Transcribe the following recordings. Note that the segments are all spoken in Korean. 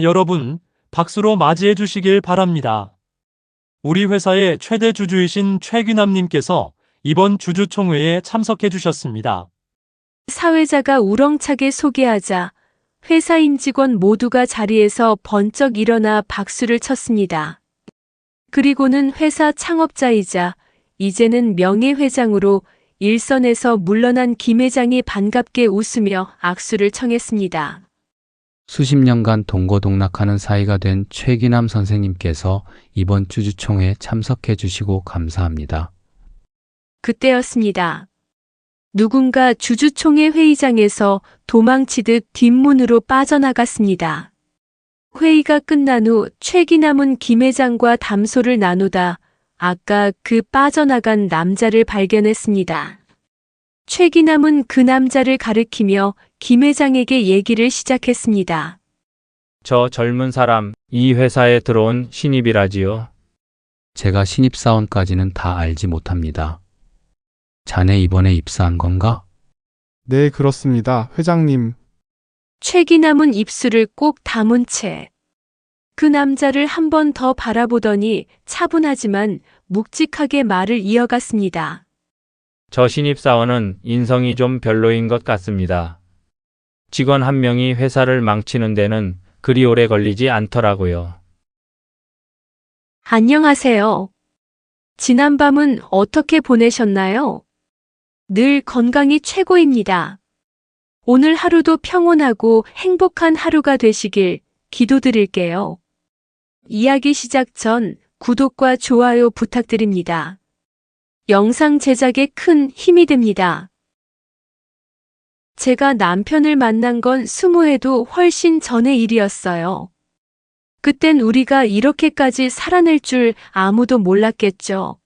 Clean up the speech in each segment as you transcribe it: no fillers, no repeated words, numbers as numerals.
여러분, 박수로 맞이해 주시길 바랍니다. 우리 회사의 최대 주주이신 최귀남님께서 이번 주주총회에 참석해 주셨습니다. 사회자가 우렁차게 소개하자 회사 임직원 모두가 자리에서 번쩍 일어나 박수를 쳤습니다. 그리고는 회사 창업자이자 이제는 명예회장으로 일선에서 물러난 김 회장이 반갑게 웃으며 악수를 청했습니다. 수십 년간 동고동락하는 사이가 된 최기남 선생님께서 이번 주주총회에 참석해 주시고 감사합니다. 그때였습니다. 누군가 주주총회 회의장에서 도망치듯 뒷문으로 빠져나갔습니다. 회의가 끝난 후 최기남은 김 회장과 담소를 나누다 아까 그 빠져나간 남자를 발견했습니다. 최기남은 그 남자를 가리키며 김 회장에게 얘기를 시작했습니다. 저 젊은 사람, 이 회사에 들어온 신입이라지요. 제가 신입사원까지는 다 알지 못합니다. 자네 이번에 입사한 건가? 네, 그렇습니다, 회장님. 최기남은 입술을 꼭 다문 채 그 남자를 한 번 더 바라보더니 차분하지만 묵직하게 말을 이어갔습니다. 저 신입사원은 인성이 좀 별로인 것 같습니다. 직원 한 명이 회사를 망치는 데는 그리 오래 걸리지 않더라고요. 안녕하세요. 지난밤은 어떻게 보내셨나요? 늘 건강이 최고입니다. 오늘 하루도 평온하고 행복한 하루가 되시길 기도드릴게요. 이야기 시작 전 구독과 좋아요 부탁드립니다. 영상 제작에 큰 힘이 됩니다. 제가 남편을 만난 건 20해도 훨씬 전의 일이었어요. 그땐 우리가 이렇게까지 살아낼 줄 아무도 몰랐겠죠.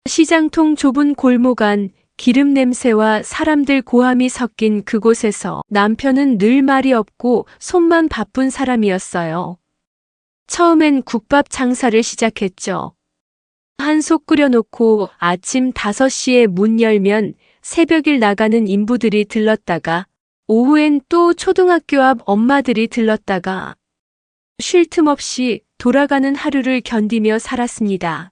시장통 좁은 골목 안 기름 냄새와 사람들 고함이 섞인 그곳에서 남편은 늘 말이 없고 손만 바쁜 사람이었어요. 처음엔 국밥 장사를 시작했죠. 한솥 끓여놓고 아침 5시에 문 열면 새벽일 나가는 인부들이 들렀다가 오후엔 또 초등학교 앞 엄마들이 들렀다가 쉴 틈 없이 돌아가는 하루를 견디며 살았습니다.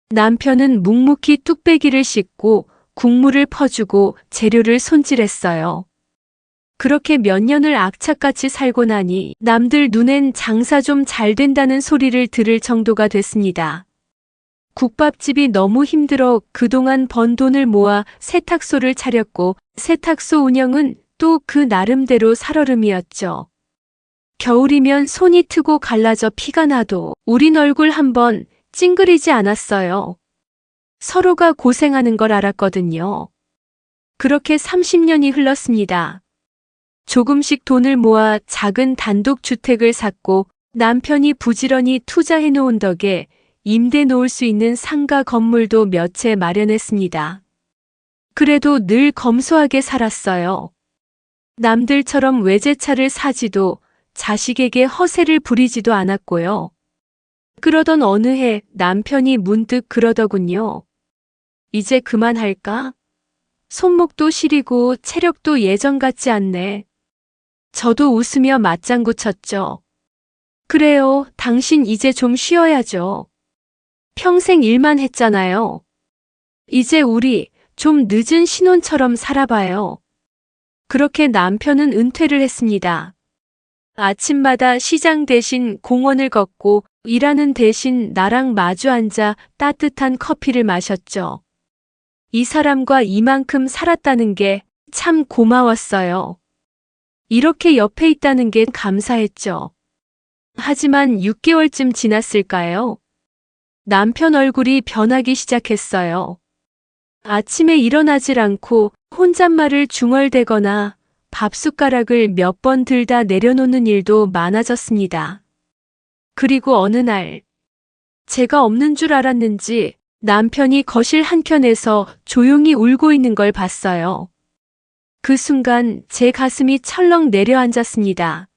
남편은 묵묵히 뚝배기를 씻고 국물을 퍼주고 재료를 손질했어요. 그렇게 몇 년을 악착같이 살고 나니 남들 눈엔 장사 좀 잘 된다는 소리를 들을 정도가 됐습니다. 국밥집이 너무 힘들어 그동안 번 돈을 모아 세탁소를 차렸고 세탁소 운영은 또 그 나름대로 살얼음이었죠. 겨울이면 손이 트고 갈라져 피가 나도 우린 얼굴 한번 찡그리지 않았어요. 서로가 고생하는 걸 알았거든요. 그렇게 30년이 흘렀습니다. 조금씩 돈을 모아 작은 단독주택을 샀고 남편이 부지런히 투자해 놓은 덕에 임대 놓을 수 있는 상가 건물도 몇 채 마련했습니다. 그래도 늘 검소하게 살았어요. 남들처럼 외제차를 사지도 자식에게 허세를 부리지도 않았고요. 그러던 어느 해 남편이 문득 그러더군요. 이제 그만할까? 손목도 시리고 체력도 예전 같지 않네. 저도 웃으며 맞장구 쳤죠. 그래요, 당신 이제 좀 쉬어야죠. 평생 일만 했잖아요. 이제 우리 좀 늦은 신혼처럼 살아봐요. 그렇게 남편은 은퇴를 했습니다. 아침마다 시장 대신 공원을 걷고 일하는 대신 나랑 마주 앉아 따뜻한 커피를 마셨죠. 이 사람과 이만큼 살았다는 게 참 고마웠어요. 이렇게 옆에 있다는 게 감사했죠. 하지만 6개월쯤 지났을까요? 남편 얼굴이 변하기 시작했어요. 아침에 일어나질 않고 혼잣말을 중얼대거나 밥숟가락을 몇 번 들다 내려놓는 일도 많아졌습니다. 그리고 어느 날 제가 없는 줄 알았는지 남편이 거실 한켠에서 조용히 울고 있는 걸 봤어요. 그 순간 제 가슴이 철렁 내려앉았습니다.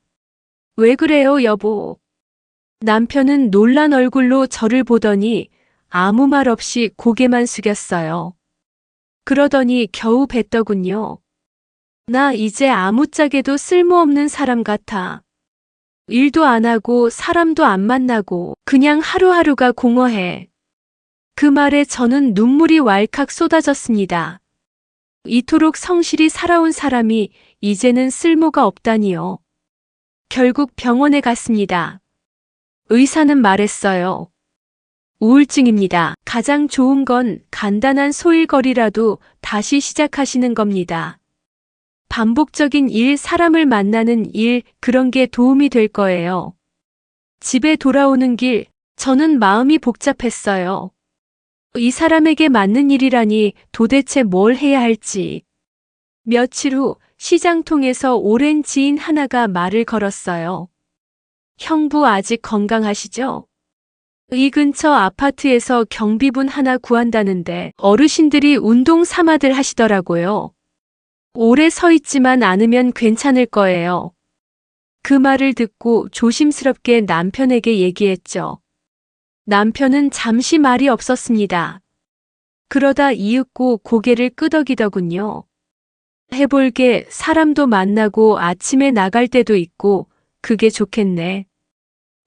왜 그래요, 여보? 남편은 놀란 얼굴로 저를 보더니 아무 말 없이 고개만 숙였어요. 그러더니 겨우 뱉더군요. 나 이제 아무짝에도 쓸모없는 사람 같아. 일도 안 하고 사람도 안 만나고 그냥 하루하루가 공허해. 그 말에 저는 눈물이 왈칵 쏟아졌습니다. 이토록 성실히 살아온 사람이 이제는 쓸모가 없다니요. 결국 병원에 갔습니다. 의사는 말했어요. 우울증입니다. 가장 좋은 건 간단한 소일거리라도 다시 시작하시는 겁니다. 반복적인 일, 사람을 만나는 일, 그런 게 도움이 될 거예요. 집에 돌아오는 길, 저는 마음이 복잡했어요. 이 사람에게 맞는 일이라니 도대체 뭘 해야 할지. 며칠 후 시장통에서 오랜 지인 하나가 말을 걸었어요. 형부 아직 건강하시죠? 이 근처 아파트에서 경비분 하나 구한다는데 어르신들이 운동 삼아들 하시더라고요. 오래 서 있지만 않으면 괜찮을 거예요. 그 말을 듣고 조심스럽게 남편에게 얘기했죠. 남편은 잠시 말이 없었습니다. 그러다 이윽고 고개를 끄덕이더군요. 해볼게, 사람도 만나고 아침에 나갈 때도 있고 그게 좋겠네.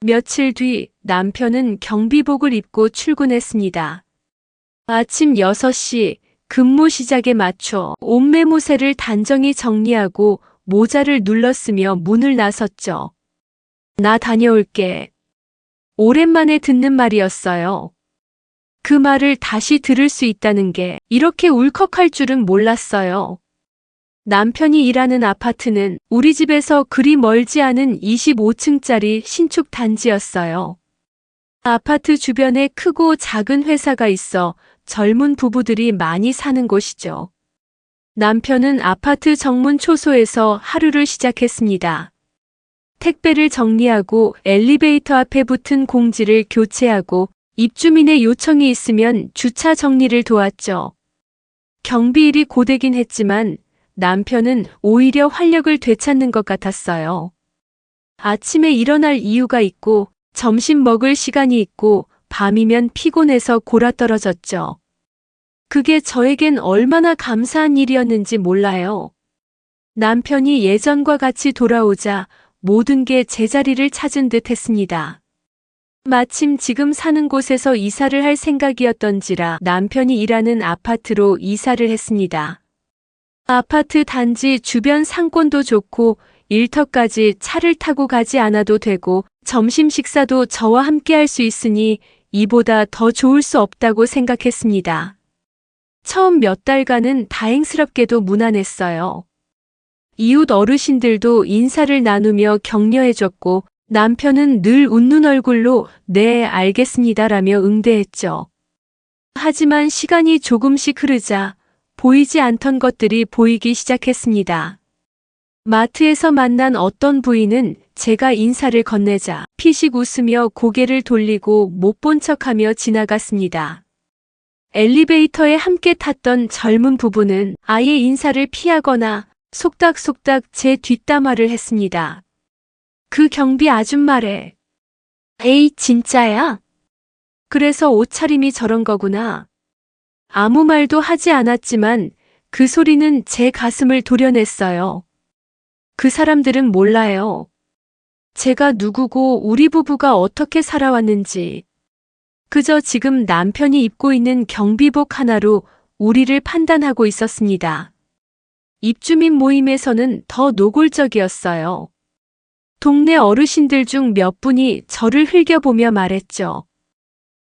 며칠 뒤 남편은 경비복을 입고 출근했습니다. 아침 6시 근무 시작에 맞춰 옷매무새를 단정히 정리하고 모자를 눌렀으며 문을 나섰죠. 나 다녀올게. 오랜만에 듣는 말이었어요. 그 말을 다시 들을 수 있다는 게 이렇게 울컥할 줄은 몰랐어요. 남편이 일하는 아파트는 우리 집에서 그리 멀지 않은 25층짜리 신축 단지였어요. 아파트 주변에 크고 작은 회사가 있어 젊은 부부들이 많이 사는 곳이죠. 남편은 아파트 정문 초소에서 하루를 시작했습니다. 택배를 정리하고 엘리베이터 앞에 붙은 공지를 교체하고 입주민의 요청이 있으면 주차 정리를 도왔죠. 경비일이 고되긴 했지만 남편은 오히려 활력을 되찾는 것 같았어요. 아침에 일어날 이유가 있고 점심 먹을 시간이 있고 밤이면 피곤해서 골아떨어졌죠. 그게 저에겐 얼마나 감사한 일이었는지 몰라요. 남편이 예전과 같이 돌아오자 모든 게 제자리를 찾은 듯 했습니다. 마침 지금 사는 곳에서 이사를 할 생각이었던지라 남편이 일하는 아파트로 이사를 했습니다. 아파트 단지 주변 상권도 좋고 일터까지 차를 타고 가지 않아도 되고 점심 식사도 저와 함께 할 수 있으니 이보다 더 좋을 수 없다고 생각했습니다. 처음 몇 달간은 다행스럽게도 무난했어요. 이웃 어르신들도 인사를 나누며 격려해줬고 남편은 늘 웃는 얼굴로 네, 알겠습니다라며 응대했죠. 하지만 시간이 조금씩 흐르자 보이지 않던 것들이 보이기 시작했습니다. 마트에서 만난 어떤 부인은 제가 인사를 건네자 피식 웃으며 고개를 돌리고 못 본 척하며 지나갔습니다. 엘리베이터에 함께 탔던 젊은 부부는 아예 인사를 피하거나 속닥속닥 제 뒷담화를 했습니다. 그 경비 아줌마래. 에이, 진짜야? 그래서 옷차림이 저런 거구나. 아무 말도 하지 않았지만 그 소리는 제 가슴을 도려냈어요. 그 사람들은 몰라요. 제가 누구고 우리 부부가 어떻게 살아왔는지. 그저 지금 남편이 입고 있는 경비복 하나로 우리를 판단하고 있었습니다. 입주민 모임에서는 더 노골적이었어요. 동네 어르신들 중 몇 분이 저를 흘겨보며 말했죠.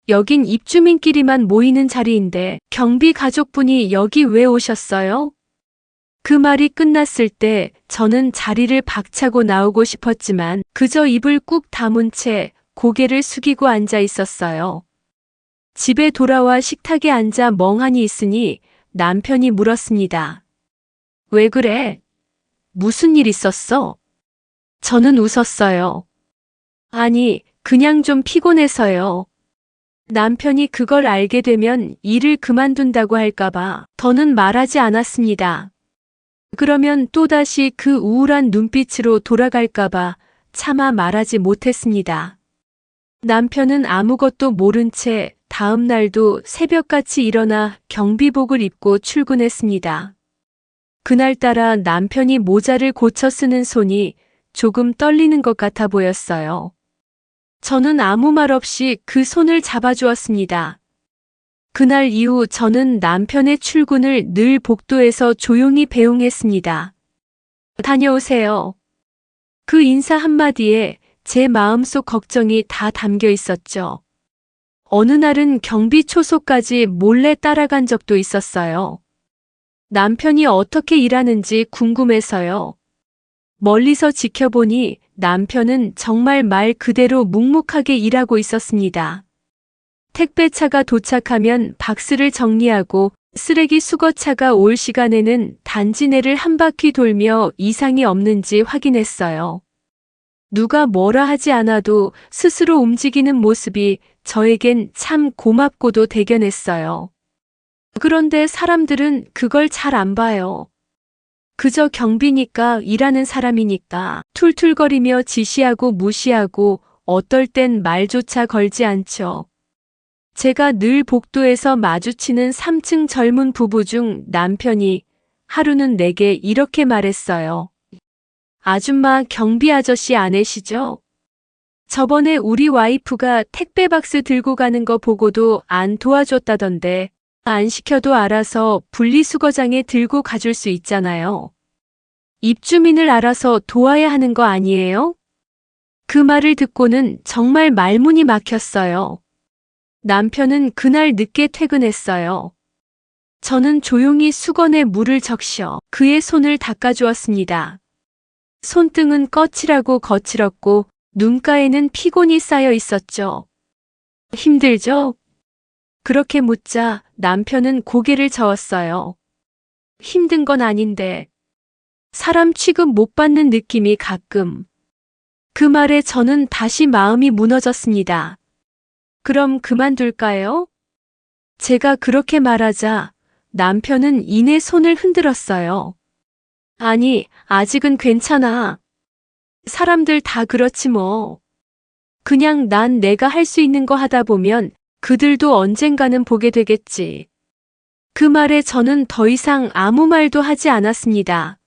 여긴 입주민끼리만 모이는 자리인데 경비 가족분이 여기 왜 오셨어요? 그 말이 끝났을 때 저는 자리를 박차고 나오고 싶었지만 그저 입을 꾹 다문 채 고개를 숙이고 앉아 있었어요. 집에 돌아와 식탁에 앉아 멍하니 있으니 남편이 물었습니다. 왜 그래? 무슨 일 있었어? 저는 웃었어요. 아니, 그냥 좀 피곤해서요. 남편이 그걸 알게 되면 일을 그만둔다고 할까봐 더는 말하지 않았습니다. 그러면 또다시 그 우울한 눈빛으로 돌아갈까봐 차마 말하지 못했습니다. 남편은 아무것도 모른 채 다음 날도 새벽같이 일어나 경비복을 입고 출근했습니다. 그날따라 남편이 모자를 고쳐 쓰는 손이 조금 떨리는 것 같아 보였어요. 저는 아무 말 없이 그 손을 잡아주었습니다. 그날 이후 저는 남편의 출근을 늘 복도에서 조용히 배웅했습니다. 다녀오세요. 그 인사 한마디에 제 마음속 걱정이 다 담겨 있었죠. 어느 날은 경비 초소까지 몰래 따라간 적도 있었어요. 남편이 어떻게 일하는지 궁금해서요. 멀리서 지켜보니 남편은 정말 말 그대로 묵묵하게 일하고 있었습니다. 택배차가 도착하면 박스를 정리하고 쓰레기 수거차가 올 시간에는 단지 내를 한 바퀴 돌며 이상이 없는지 확인했어요. 누가 뭐라 하지 않아도 스스로 움직이는 모습이 저에겐 참 고맙고도 대견했어요. 그런데 사람들은 그걸 잘 안 봐요. 그저 경비니까 일하는 사람이니까 툴툴거리며 지시하고 무시하고 어떨 땐 말조차 걸지 않죠. 제가 늘 복도에서 마주치는 3층 젊은 부부 중 남편이 하루는 내게 이렇게 말했어요. 아줌마 경비 아저씨 아내시죠? 저번에 우리 와이프가 택배 박스 들고 가는 거 보고도 안 도와줬다던데 안 시켜도 알아서 분리수거장에 들고 가줄 수 있잖아요. 입주민을 알아서 도와야 하는 거 아니에요? 그 말을 듣고는 정말 말문이 막혔어요. 남편은 그날 늦게 퇴근했어요. 저는 조용히 수건에 물을 적셔 그의 손을 닦아주었습니다. 손등은 거칠하고 거칠었고 눈가에는 피곤이 쌓여 있었죠. 힘들죠? 그렇게 묻자 남편은 고개를 저었어요. 힘든 건 아닌데 사람 취급 못 받는 느낌이 가끔. 그 말에 저는 다시 마음이 무너졌습니다. 그럼 그만둘까요? 제가 그렇게 말하자 남편은 이내 손을 흔들었어요. 아니, 아직은 괜찮아. 사람들 다 그렇지 뭐. 그냥 난 내가 할 수 있는 거 하다 보면 그들도 언젠가는 보게 되겠지. 그 말에 저는 더 이상 아무 말도 하지 않았습니다.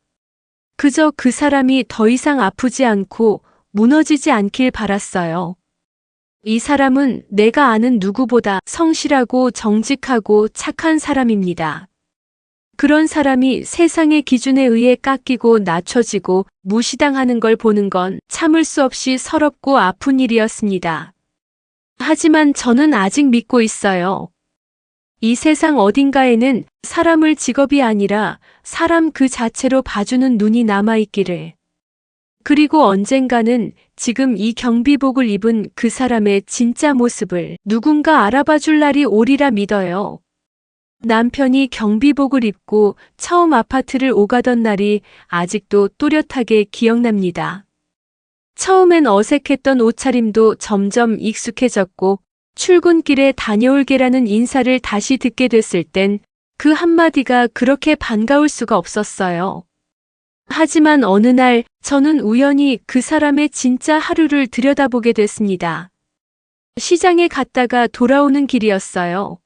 그저 그 사람이 더 이상 아프지 않고 무너지지 않길 바랐어요. 이 사람은 내가 아는 누구보다 성실하고 정직하고 착한 사람입니다. 그런 사람이 세상의 기준에 의해 깎이고 낮춰지고 무시당하는 걸 보는 건 참을 수 없이 서럽고 아픈 일이었습니다. 하지만 저는 아직 믿고 있어요. 이 세상 어딘가에는 사람을 직업이 아니라 사람 그 자체로 봐주는 눈이 남아있기를. 그리고 언젠가는 지금 이 경비복을 입은 그 사람의 진짜 모습을 누군가 알아봐 줄 날이 오리라 믿어요. 남편이 경비복을 입고 처음 아파트를 오가던 날이 아직도 또렷하게 기억납니다. 처음엔 어색했던 옷차림도 점점 익숙해졌고 출근길에 다녀올게라는 인사를 다시 듣게 됐을 땐 그 한마디가 그렇게 반가울 수가 없었어요. 하지만 어느 날 저는 우연히 그 사람의 진짜 하루를 들여다보게 됐습니다. 시장에 갔다가 돌아오는 길이었어요.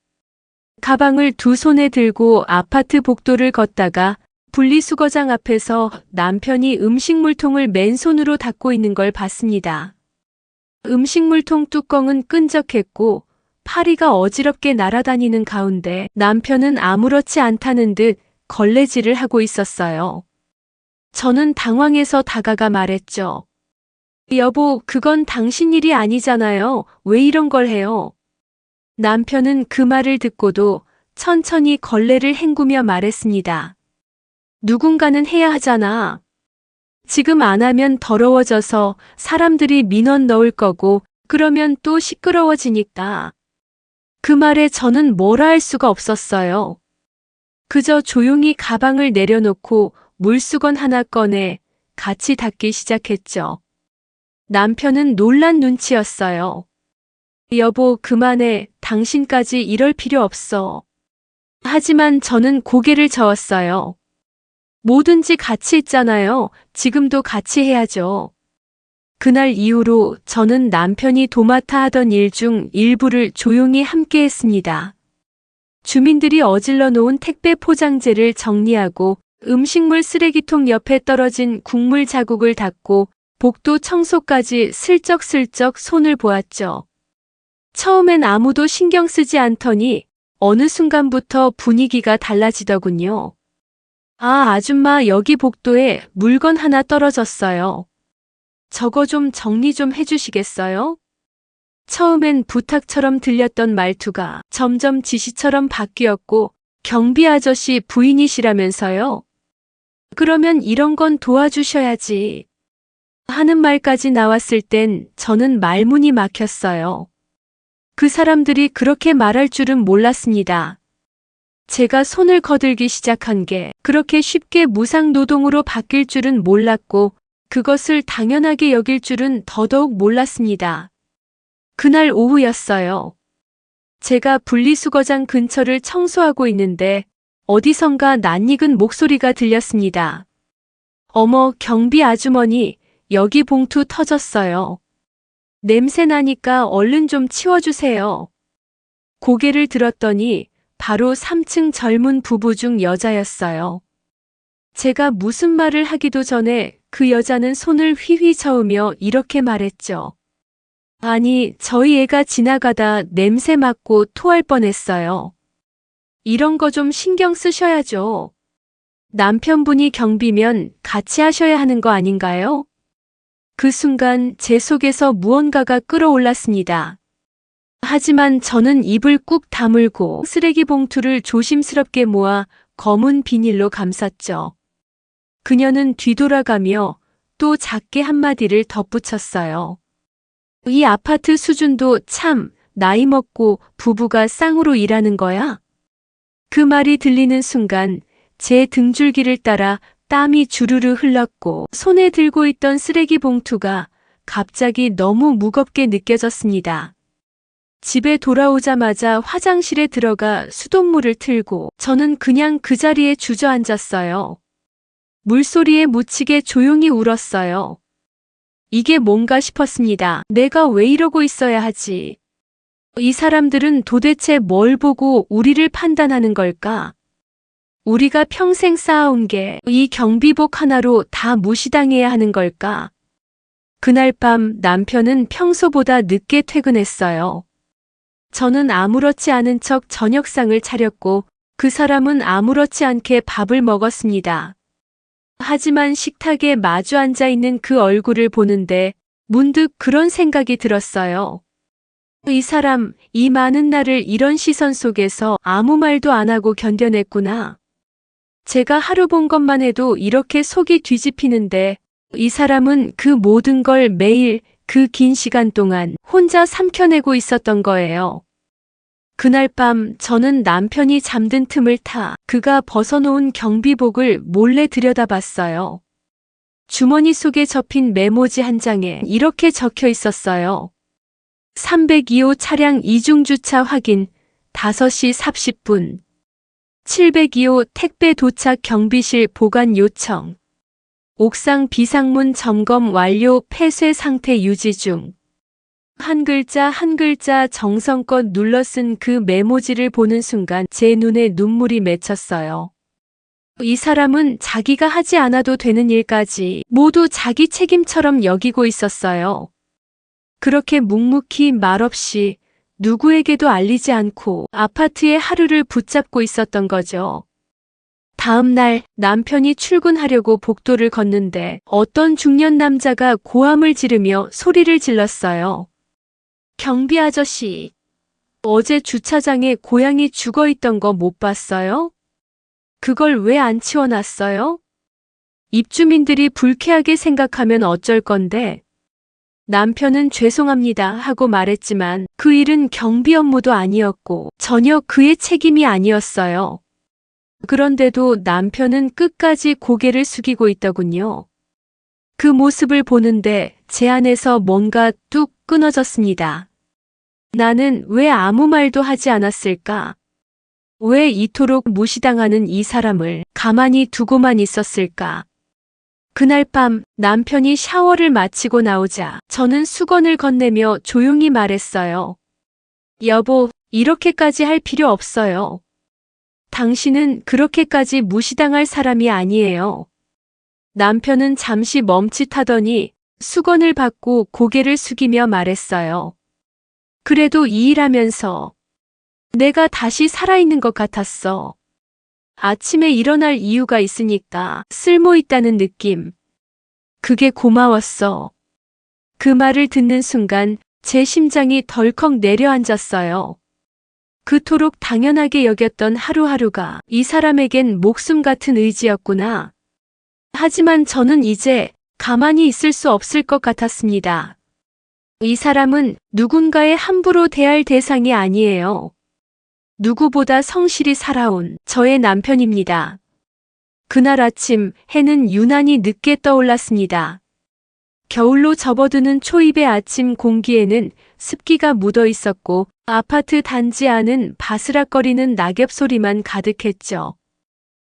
가방을 두 손에 들고 아파트 복도를 걷다가 분리수거장 앞에서 남편이 음식물통을 맨손으로 닫고 있는 걸 봤습니다. 음식물통 뚜껑은 끈적했고 파리가 어지럽게 날아다니는 가운데 남편은 아무렇지 않다는 듯 걸레질을 하고 있었어요. 저는 당황해서 다가가 말했죠. 여보, 그건 당신 일이 아니잖아요. 왜 이런 걸 해요? 남편은 그 말을 듣고도 천천히 걸레를 헹구며 말했습니다. 누군가는 해야 하잖아. 지금 안 하면 더러워져서 사람들이 민원 넣을 거고 그러면 또 시끄러워지니까. 그 말에 저는 뭐라 할 수가 없었어요. 그저 조용히 가방을 내려놓고 물수건 하나 꺼내 같이 닦기 시작했죠. 남편은 놀란 눈치였어요. 여보, 그만해. 당신까지 이럴 필요 없어. 하지만 저는 고개를 저었어요. 뭐든지 같이 했잖아요. 지금도 같이 해야죠. 그날 이후로 저는 남편이 도맡아 하던 일 중 일부를 조용히 함께 했습니다. 주민들이 어질러 놓은 택배 포장재를 정리하고 음식물 쓰레기통 옆에 떨어진 국물 자국을 닦고 복도 청소까지 슬쩍슬쩍 손을 보았죠. 처음엔 아무도 신경 쓰지 않더니 어느 순간부터 분위기가 달라지더군요. 아, 아줌마, 여기 복도에 물건 하나 떨어졌어요. 저거 좀 정리 좀 해주시겠어요? 처음엔 부탁처럼 들렸던 말투가 점점 지시처럼 바뀌었고, 경비 아저씨 부인이시라면서요? 그러면 이런 건 도와주셔야지. 하는 말까지 나왔을 땐 저는 말문이 막혔어요. 그 사람들이 그렇게 말할 줄은 몰랐습니다. 제가 손을 거들기 시작한 게 그렇게 쉽게 무상노동으로 바뀔 줄은 몰랐고, 그것을 당연하게 여길 줄은 더더욱 몰랐습니다. 그날 오후였어요. 제가 분리수거장 근처를 청소하고 있는데 어디선가 낯익은 목소리가 들렸습니다. 어머, 경비 아주머니, 여기 봉투 터졌어요. 냄새 나니까 얼른 좀 치워주세요. 고개를 들었더니 바로 3층 젊은 부부 중 여자였어요. 제가 무슨 말을 하기도 전에 그 여자는 손을 휘휘 저으며 이렇게 말했죠. 아니, 저희 애가 지나가다 냄새 맡고 토할 뻔했어요. 이런 거 좀 신경 쓰셔야죠. 남편분이 경비면 같이 하셔야 하는 거 아닌가요? 그 순간 제 속에서 무언가가 끓어올랐습니다. 하지만 저는 입을 꾹 다물고 쓰레기 봉투를 조심스럽게 모아 검은 비닐로 감쌌죠. 그녀는 뒤돌아가며 또 작게 한마디를 덧붙였어요. 이 아파트 수준도 참 나이 먹고 부부가 쌍으로 일하는 거야? 그 말이 들리는 순간 제 등줄기를 따라 땀이 주르르 흘렀고 손에 들고 있던 쓰레기 봉투가 갑자기 너무 무겁게 느껴졌습니다. 집에 돌아오자마자 화장실에 들어가 수돗물을 틀고 저는 그냥 그 자리에 주저앉았어요. 물소리에 묻히게 조용히 울었어요. 이게 뭔가 싶었습니다. 내가 왜 이러고 있어야 하지? 이 사람들은 도대체 뭘 보고 우리를 판단하는 걸까? 우리가 평생 쌓아온 게 이 경비복 하나로 다 무시당해야 하는 걸까? 그날 밤 남편은 평소보다 늦게 퇴근했어요. 저는 아무렇지 않은 척 저녁상을 차렸고 그 사람은 아무렇지 않게 밥을 먹었습니다. 하지만 식탁에 마주 앉아 있는 그 얼굴을 보는데 문득 그런 생각이 들었어요. 이 사람, 이 많은 날을 이런 시선 속에서 아무 말도 안 하고 견뎌냈구나. 제가 하루 본 것만 해도 이렇게 속이 뒤집히는데 이 사람은 그 모든 걸 매일 그 긴 시간 동안 혼자 삼켜내고 있었던 거예요. 그날 밤 저는 남편이 잠든 틈을 타 그가 벗어놓은 경비복을 몰래 들여다봤어요. 주머니 속에 접힌 메모지 한 장에 이렇게 적혀 있었어요. 302호 차량 이중주차 확인 5시 30분 702호 택배 도착 경비실 보관 요청 옥상 비상문 점검 완료 폐쇄 상태 유지 중 한 글자 한 글자 정성껏 눌러 쓴 그 메모지를 보는 순간 제 눈에 눈물이 맺혔어요. 이 사람은 자기가 하지 않아도 되는 일까지 모두 자기 책임처럼 여기고 있었어요. 그렇게 묵묵히 말없이 누구에게도 알리지 않고 아파트의 하루를 붙잡고 있었던 거죠. 다음 날 남편이 출근하려고 복도를 걷는데 어떤 중년 남자가 고함을 지르며 소리를 질렀어요. 경비 아저씨, 어제 주차장에 고양이 죽어 있던 거 못 봤어요? 그걸 왜 안 치워놨어요? 입주민들이 불쾌하게 생각하면 어쩔 건데? 남편은 죄송합니다 하고 말했지만 그 일은 경비 업무도 아니었고 전혀 그의 책임이 아니었어요. 그런데도 남편은 끝까지 고개를 숙이고 있더군요. 그 모습을 보는데 제 안에서 뭔가 뚝 끊어졌습니다. 나는 왜 아무 말도 하지 않았을까? 왜 이토록 무시당하는 이 사람을 가만히 두고만 있었을까? 그날 밤 남편이 샤워를 마치고 나오자 저는 수건을 건네며 조용히 말했어요. 여보, 이렇게까지 할 필요 없어요. 당신은 그렇게까지 무시당할 사람이 아니에요. 남편은 잠시 멈칫하더니 수건을 받고 고개를 숙이며 말했어요. 그래도 이 일하면서 내가 다시 살아있는 것 같았어. 아침에 일어날 이유가 있으니까 쓸모 있다는 느낌. 그게 고마웠어. 그 말을 듣는 순간 제 심장이 덜컥 내려앉았어요. 그토록 당연하게 여겼던 하루하루가 이 사람에겐 목숨 같은 의지였구나. 하지만 저는 이제 가만히 있을 수 없을 것 같았습니다. 이 사람은 누군가의 함부로 대할 대상이 아니에요. 누구보다 성실히 살아온 저의 남편입니다. 그날 아침 해는 유난히 늦게 떠올랐습니다. 겨울로 접어드는 초입의 아침 공기에는 습기가 묻어 있었고 아파트 단지 안은 바스락거리는 낙엽 소리만 가득했죠.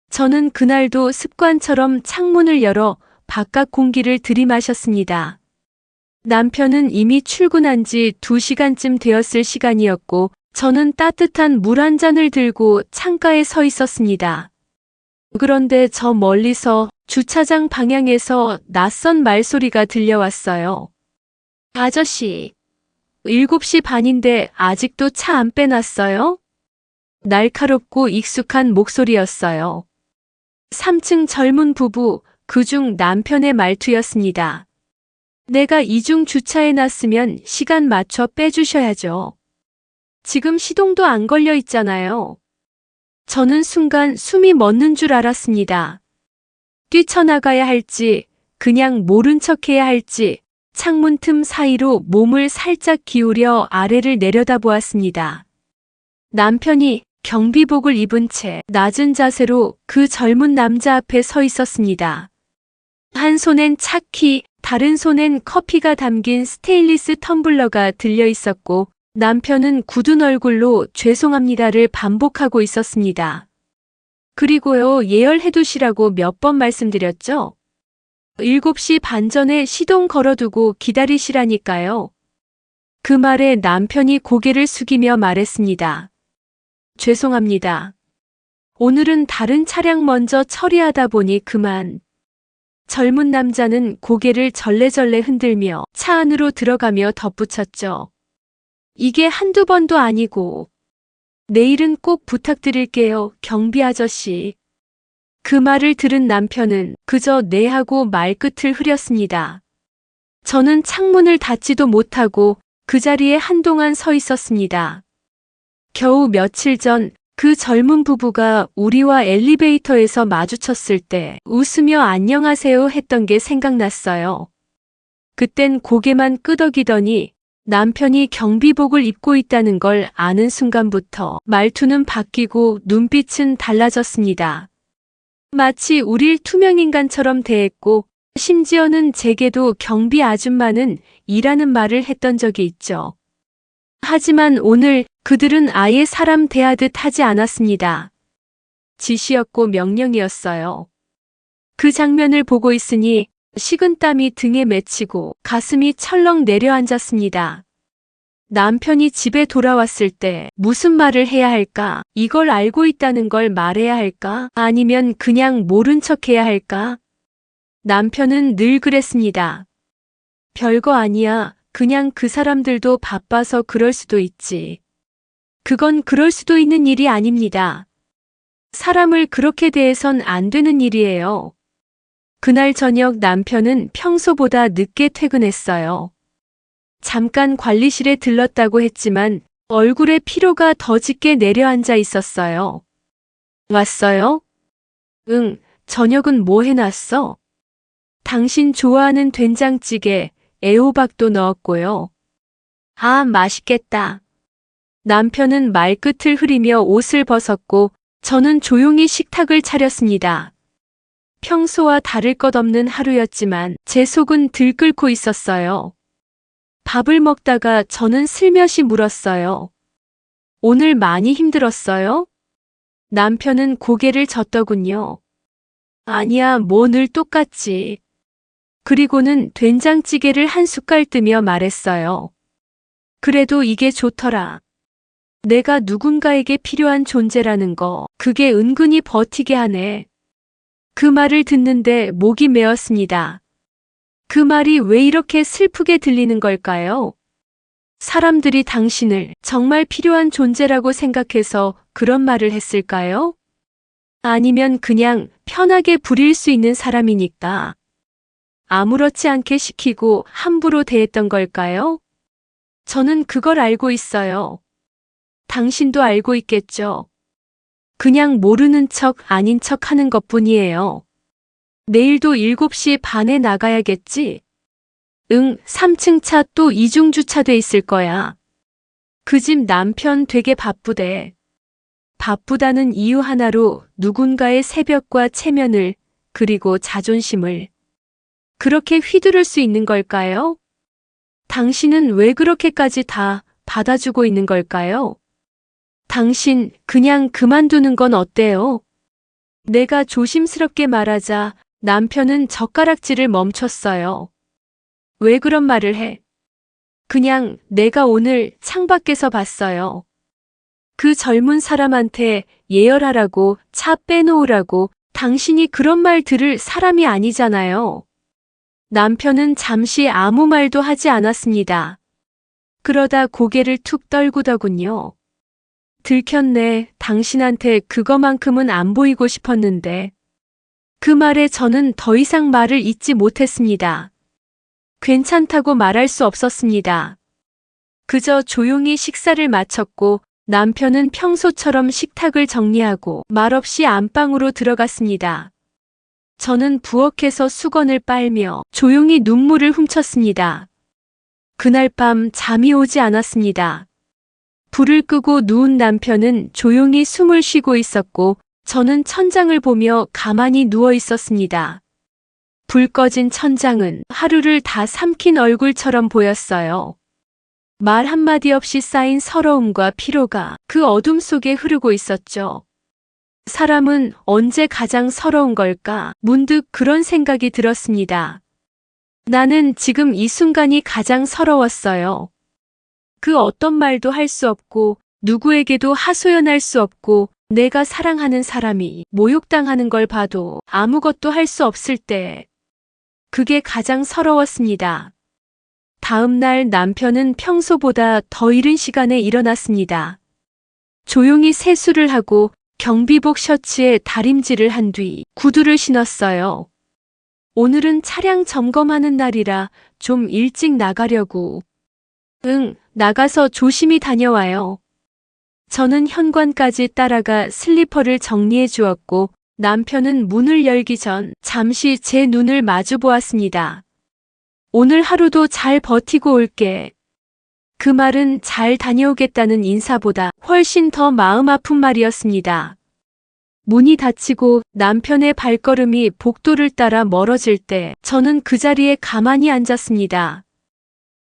저는 그날도 습관처럼 창문을 열어 바깥 공기를 들이마셨습니다. 남편은 이미 출근한 지 2시간쯤 되었을 시간이었고 저는 따뜻한 물 한 잔을 들고 창가에 서 있었습니다. 그런데 저 멀리서 주차장 방향에서 낯선 말소리가 들려왔어요. 아저씨, 7시 반인데 아직도 차 안 빼놨어요? 날카롭고 익숙한 목소리였어요. 3층 젊은 부부, 그중 남편의 말투였습니다. 내가 이중 주차해놨으면 시간 맞춰 빼주셔야죠. 지금 시동도 안 걸려 있잖아요. 저는 순간 숨이 멎는 줄 알았습니다. 뛰쳐나가야 할지, 그냥 모른 척해야 할지, 창문 틈 사이로 몸을 살짝 기울여 아래를 내려다보았습니다. 남편이 경비복을 입은 채 낮은 자세로 그 젊은 남자 앞에 서 있었습니다. 한 손엔 차키, 다른 손엔 커피가 담긴 스테인리스 텀블러가 들려 있었고 남편은 굳은 얼굴로 죄송합니다를 반복하고 있었습니다. 그리고요, 예열해두시라고 몇 번 말씀드렸죠? 7시 반 전에 시동 걸어두고 기다리시라니까요. 그 말에 남편이 고개를 숙이며 말했습니다. 죄송합니다. 오늘은 다른 차량 먼저 처리하다 보니 그만. 젊은 남자는 고개를 절레절레 흔들며 차 안으로 들어가며 덧붙였죠. 이게 한두 번도 아니고. 내일은 꼭 부탁드릴게요, 경비 아저씨. 그 말을 들은 남편은 그저 네 하고 말끝을 흐렸습니다. 저는 창문을 닫지도 못하고 그 자리에 한동안 서 있었습니다. 겨우 며칠 전 그 젊은 부부가 우리와 엘리베이터에서 마주쳤을 때 웃으며 안녕하세요 했던 게 생각났어요. 그땐 고개만 끄덕이더니 남편이 경비복을 입고 있다는 걸 아는 순간부터 말투는 바뀌고 눈빛은 달라졌습니다. 마치 우릴 투명인간처럼 대했고 심지어는 제게도 경비 아줌마는 이라는 말을 했던 적이 있죠. 하지만 오늘 그들은 아예 사람 대하듯 하지 않았습니다. 지시였고 명령이었어요. 그 장면을 보고 있으니 식은땀이 등에 맺히고 가슴이 철렁 내려앉았습니다. 남편이 집에 돌아왔을 때 무슨 말을 해야 할까? 이걸 알고 있다는 걸 말해야 할까? 아니면 그냥 모른 척 해야 할까? 남편은 늘 그랬습니다. 별거 아니야. 그냥 그 사람들도 바빠서 그럴 수도 있지. 그건 그럴 수도 있는 일이 아닙니다. 사람을 그렇게 대해선 안 되는 일이에요. 그날 저녁 남편은 평소보다 늦게 퇴근했어요. 잠깐 관리실에 들렀다고 했지만 얼굴에 피로가 더 짙게 내려앉아 있었어요. 왔어요? 응, 저녁은 뭐 해놨어? 당신 좋아하는 된장찌개, 애호박도 넣었고요. 아, 맛있겠다. 남편은 말끝을 흐리며 옷을 벗었고 저는 조용히 식탁을 차렸습니다. 평소와 다를 것 없는 하루였지만 제 속은 들끓고 있었어요. 밥을 먹다가 저는 슬며시 물었어요. 오늘 많이 힘들었어요? 남편은 고개를 젓더군요. 아니야, 뭐 늘 똑같지. 그리고는 된장찌개를 한 숟갈 뜨며 말했어요. 그래도 이게 좋더라. 내가 누군가에게 필요한 존재라는 거, 그게 은근히 버티게 하네. 그 말을 듣는데 목이 메었습니다. 그 말이 왜 이렇게 슬프게 들리는 걸까요? 사람들이 당신을 정말 필요한 존재라고 생각해서 그런 말을 했을까요? 아니면 그냥 편하게 부릴 수 있는 사람이니까 아무렇지 않게 시키고 함부로 대했던 걸까요? 저는 그걸 알고 있어요. 당신도 알고 있겠죠? 그냥 모르는 척 아닌 척 하는 것뿐이에요. 내일도 7시 반에 나가야겠지? 응, 3층 차 또 이중 주차돼 있을 거야. 그 집 남편 되게 바쁘대. 바쁘다는 이유 하나로 누군가의 새벽과 체면을, 그리고 자존심을 그렇게 휘두를 수 있는 걸까요? 당신은 왜 그렇게까지 다 받아주고 있는 걸까요? 당신 그냥 그만두는 건 어때요? 내가 조심스럽게 말하자 남편은 젓가락질을 멈췄어요. 왜 그런 말을 해? 그냥 내가 오늘 창밖에서 봤어요. 그 젊은 사람한테 예열하라고, 차 빼놓으라고. 당신이 그런 말 들을 사람이 아니잖아요. 남편은 잠시 아무 말도 하지 않았습니다. 그러다 고개를 툭 떨구더군요. 들켰네. 당신한테 그거만큼은 안 보이고 싶었는데. 그 말에 저는 더 이상 말을 잇지 못했습니다. 괜찮다고 말할 수 없었습니다. 그저 조용히 식사를 마쳤고 남편은 평소처럼 식탁을 정리하고 말없이 안방으로 들어갔습니다. 저는 부엌에서 수건을 빨며 조용히 눈물을 훔쳤습니다. 그날 밤 잠이 오지 않았습니다. 불을 끄고 누운 남편은 조용히 숨을 쉬고 있었고 저는 천장을 보며 가만히 누워 있었습니다. 불 꺼진 천장은 하루를 다 삼킨 얼굴처럼 보였어요. 말 한마디 없이 쌓인 서러움과 피로가 그 어둠 속에 흐르고 있었죠. 사람은 언제 가장 서러운 걸까? 문득 그런 생각이 들었습니다. 나는 지금 이 순간이 가장 서러웠어요. 그 어떤 말도 할 수 없고 누구에게도 하소연할 수 없고 내가 사랑하는 사람이 모욕당하는 걸 봐도 아무것도 할 수 없을 때 그게 가장 서러웠습니다. 다음 날 남편은 평소보다 더 이른 시간에 일어났습니다. 조용히 세수를 하고 경비복 셔츠에 다림질을 한 뒤 구두를 신었어요. 오늘은 차량 점검하는 날이라 좀 일찍 나가려고. 응, 나가서 조심히 다녀와요. 저는 현관까지 따라가 슬리퍼를 정리해 주었고 남편은 문을 열기 전 잠시 제 눈을 마주 보았습니다. 오늘 하루도 잘 버티고 올게. 그 말은 잘 다녀오겠다는 인사보다 훨씬 더 마음 아픈 말이었습니다. 문이 닫히고 남편의 발걸음이 복도를 따라 멀어질 때 저는 그 자리에 가만히 앉았습니다.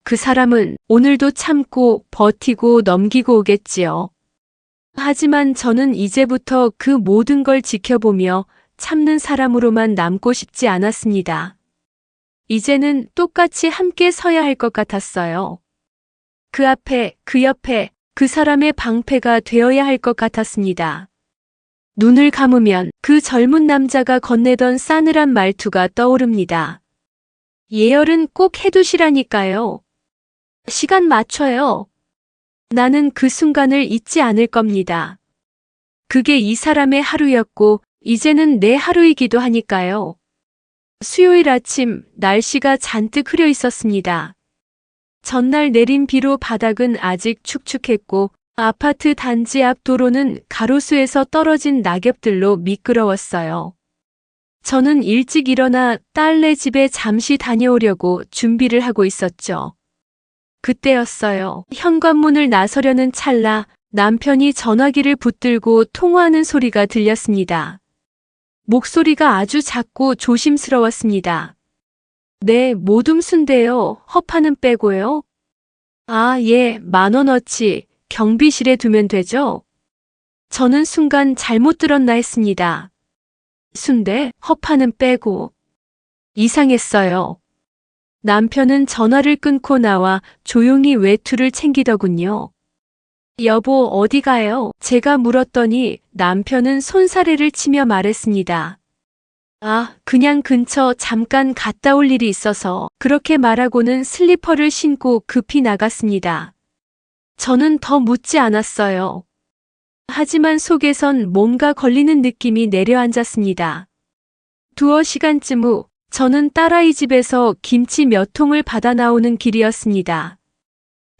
그 사람은 오늘도 참고 버티고 넘기고 오겠지요. 하지만 저는 이제부터 그 모든 걸 지켜보며 참는 사람으로만 남고 싶지 않았습니다. 이제는 똑같이 함께 서야 할 것 같았어요. 그 앞에, 그 옆에, 그 사람의 방패가 되어야 할 것 같았습니다. 눈을 감으면 그 젊은 남자가 건네던 싸늘한 말투가 떠오릅니다. 예열은 꼭 해두시라니까요. 시간 맞춰요. 나는 그 순간을 잊지 않을 겁니다. 그게 이 사람의 하루였고 이제는 내 하루이기도 하니까요. 수요일 아침 날씨가 잔뜩 흐려 있었습니다. 전날 내린 비로 바닥은 아직 축축했고 아파트 단지 앞 도로는 가로수에서 떨어진 낙엽들로 미끄러웠어요. 저는 일찍 일어나 딸네 집에 잠시 다녀오려고 준비를 하고 있었죠. 그때였어요. 현관문을 나서려는 찰나 남편이 전화기를 붙들고 통화하는 소리가 들렸습니다. 목소리가 아주 작고 조심스러웠습니다. 네, 모둠순대요. 허파는 빼고요. 아, 예, 10,000원어치 경비실에 두면 되죠? 저는 순간 잘못 들었나 했습니다. 순대, 허파는 빼고. 이상했어요. 남편은 전화를 끊고 나와 조용히 외투를 챙기더군요. 여보, 어디 가요? 제가 물었더니 남편은 손사래를 치며 말했습니다. 아, 그냥 근처 잠깐 갔다 올 일이 있어서 그렇게 말하고는 슬리퍼를 신고 급히 나갔습니다. 저는 더 묻지 않았어요. 하지만 속에선 뭔가 걸리는 느낌이 내려앉았습니다. 두어 시간쯤 후 저는 딸아이 집에서 김치 몇 통을 받아 나오는 길이었습니다.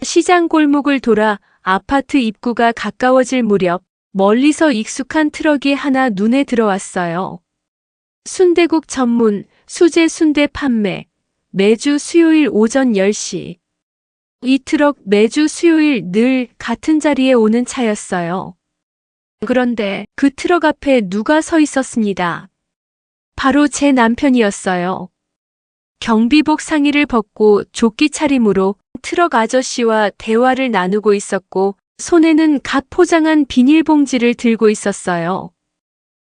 시장 골목을 돌아 아파트 입구가 가까워질 무렵 멀리서 익숙한 트럭이 하나 눈에 들어왔어요. 순대국 전문 수제 순대 판매, 매주 수요일 오전 10시. 이 트럭 매주 수요일 늘 같은 자리에 오는 차였어요. 그런데 그 트럭 앞에 누가 서 있었습니다. 바로 제 남편이었어요. 경비복 상의를 벗고 조끼 차림으로 트럭 아저씨와 대화를 나누고 있었고 손에는 갓 포장한 비닐봉지를 들고 있었어요.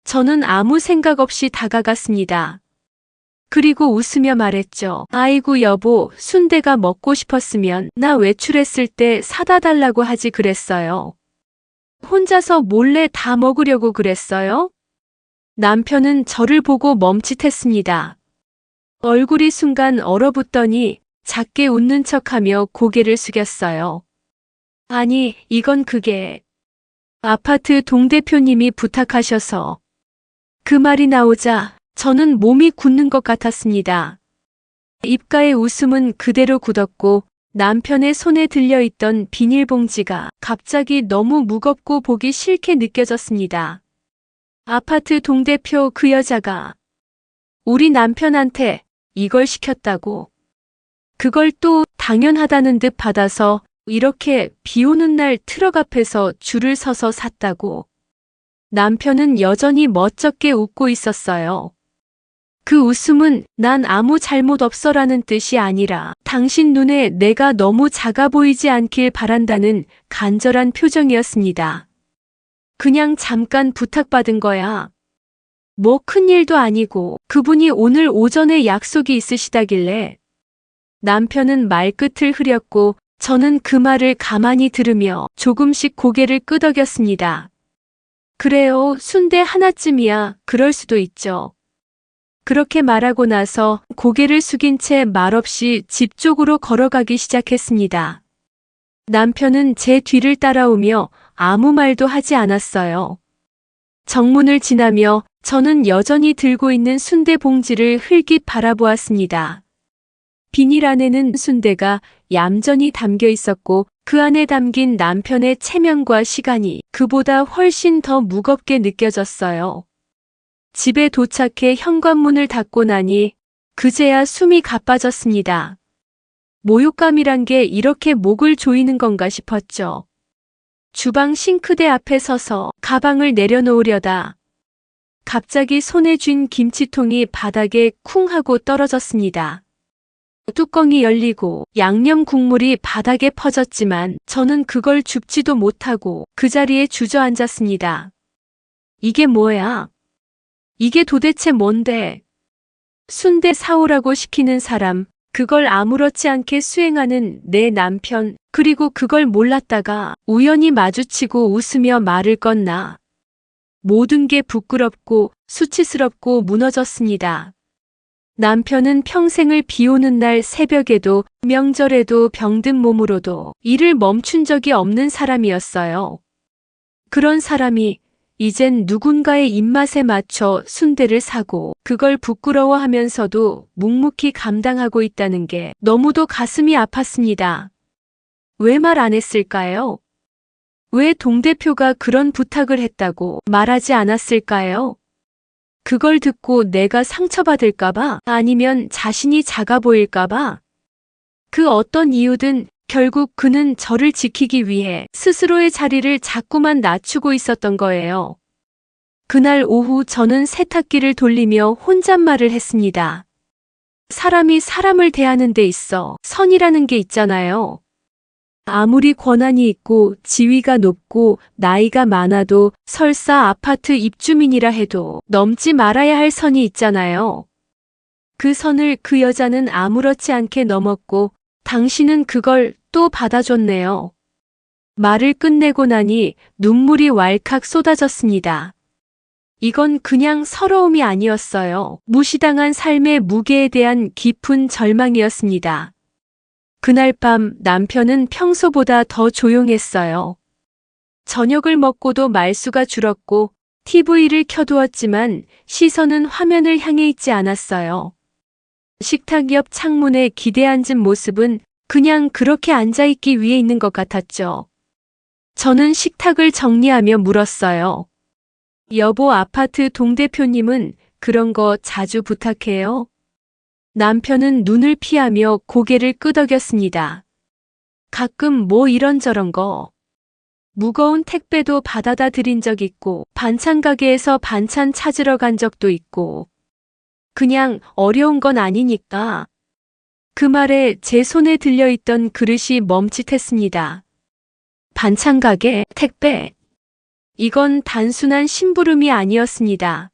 저는 아무 생각 없이 다가갔습니다. 그리고 웃으며 말했죠. 아이고 여보, 순대가 먹고 싶었으면 나 외출했을 때 사다 달라고 하지 그랬어요. 혼자서 몰래 다 먹으려고 그랬어요? 남편은 저를 보고 멈칫했습니다. 얼굴이 순간 얼어붙더니 작게 웃는 척하며 고개를 숙였어요. 아니, 이건 그게 아파트 동대표님이 부탁하셔서. 그 말이 나오자 저는 몸이 굳는 것 같았습니다. 입가의 웃음은 그대로 굳었고 남편의 손에 들려있던 비닐봉지가 갑자기 너무 무겁고 보기 싫게 느껴졌습니다. 아파트 동대표 그 여자가 우리 남편한테 이걸 시켰다고. 그걸 또 당연하다는 듯 받아서 이렇게 비 오는 날 트럭 앞에서 줄을 서서 샀다고. 남편은 여전히 멋쩍게 웃고 있었어요. 그 웃음은 난 아무 잘못 없어라는 뜻이 아니라 당신 눈에 내가 너무 작아 보이지 않길 바란다는 간절한 표정이었습니다. 그냥 잠깐 부탁받은 거야. 뭐 큰일도 아니고 그분이 오늘 오전에 약속이 있으시다길래. 남편은 말끝을 흐렸고 저는 그 말을 가만히 들으며 조금씩 고개를 끄덕였습니다. 그래요, 순대 하나쯤이야. 그럴 수도 있죠. 그렇게 말하고 나서 고개를 숙인 채 말없이 집 쪽으로 걸어가기 시작했습니다. 남편은 제 뒤를 따라오며 아무 말도 하지 않았어요. 정문을 지나며 저는 여전히 들고 있는 순대 봉지를 흘깃 바라보았습니다. 비닐 안에는 순대가 얌전히 담겨 있었고 그 안에 담긴 남편의 체면과 시간이 그보다 훨씬 더 무겁게 느껴졌어요. 집에 도착해 현관문을 닫고 나니 그제야 숨이 가빠졌습니다. 모욕감이란 게 이렇게 목을 조이는 건가 싶었죠. 주방 싱크대 앞에 서서 가방을 내려놓으려다 갑자기 손에 쥔 김치통이 바닥에 쿵 하고 떨어졌습니다. 뚜껑이 열리고 양념 국물이 바닥에 퍼졌지만 저는 그걸 줍지도 못하고 그 자리에 주저앉았습니다. 이게 뭐야? 이게 도대체 뭔데? 순대 사오라고 시키는 사람, 그걸 아무렇지 않게 수행하는 내 남편, 그리고 그걸 몰랐다가 우연히 마주치고 웃으며 말을 껐나. 모든 게 부끄럽고 수치스럽고 무너졌습니다. 남편은 평생을 비 오는 날 새벽에도 명절에도 병든 몸으로도 일을 멈춘 적이 없는 사람이었어요. 그런 사람이 이젠 누군가의 입맛에 맞춰 순대를 사고 그걸 부끄러워하면서도 묵묵히 감당하고 있다는 게 너무도 가슴이 아팠습니다. 왜 말 안 했을까요? 왜 동대표가 그런 부탁을 했다고 말하지 않았을까요? 그걸 듣고 내가 상처받을까봐 아니면 자신이 작아 보일까봐 그 어떤 이유든 결국 그는 저를 지키기 위해 스스로의 자리를 자꾸만 낮추고 있었던 거예요. 그날 오후 저는 세탁기를 돌리며 혼잣말을 했습니다. 사람이 사람을 대하는 데 있어 선이라는 게 있잖아요. 아무리 권한이 있고 지위가 높고 나이가 많아도 설사 아파트 입주민이라 해도 넘지 말아야 할 선이 있잖아요. 그 선을 그 여자는 아무렇지 않게 넘었고 당신은 그걸 또 받아줬네요. 말을 끝내고 나니 눈물이 왈칵 쏟아졌습니다. 이건 그냥 서러움이 아니었어요. 무시당한 삶의 무게에 대한 깊은 절망이었습니다. 그날 밤 남편은 평소보다 더 조용했어요. 저녁을 먹고도 말수가 줄었고 TV를 켜두었지만 시선은 화면을 향해 있지 않았어요. 식탁 옆 창문에 기대 앉은 모습은 그냥 그렇게 앉아있기 위해 있는 것 같았죠. 저는 식탁을 정리하며 물었어요. 여보, 아파트 동대표님은 그런 거 자주 부탁해요? 남편은 눈을 피하며 고개를 끄덕였습니다. 가끔 뭐 이런저런 거. 무거운 택배도 받아다 드린 적 있고, 반찬 가게에서 반찬 찾으러 간 적도 있고, 그냥 어려운 건 아니니까. 그 말에 제 손에 들려있던 그릇이 멈칫했습니다. 반찬 가게, 택배. 이건 단순한 심부름이 아니었습니다.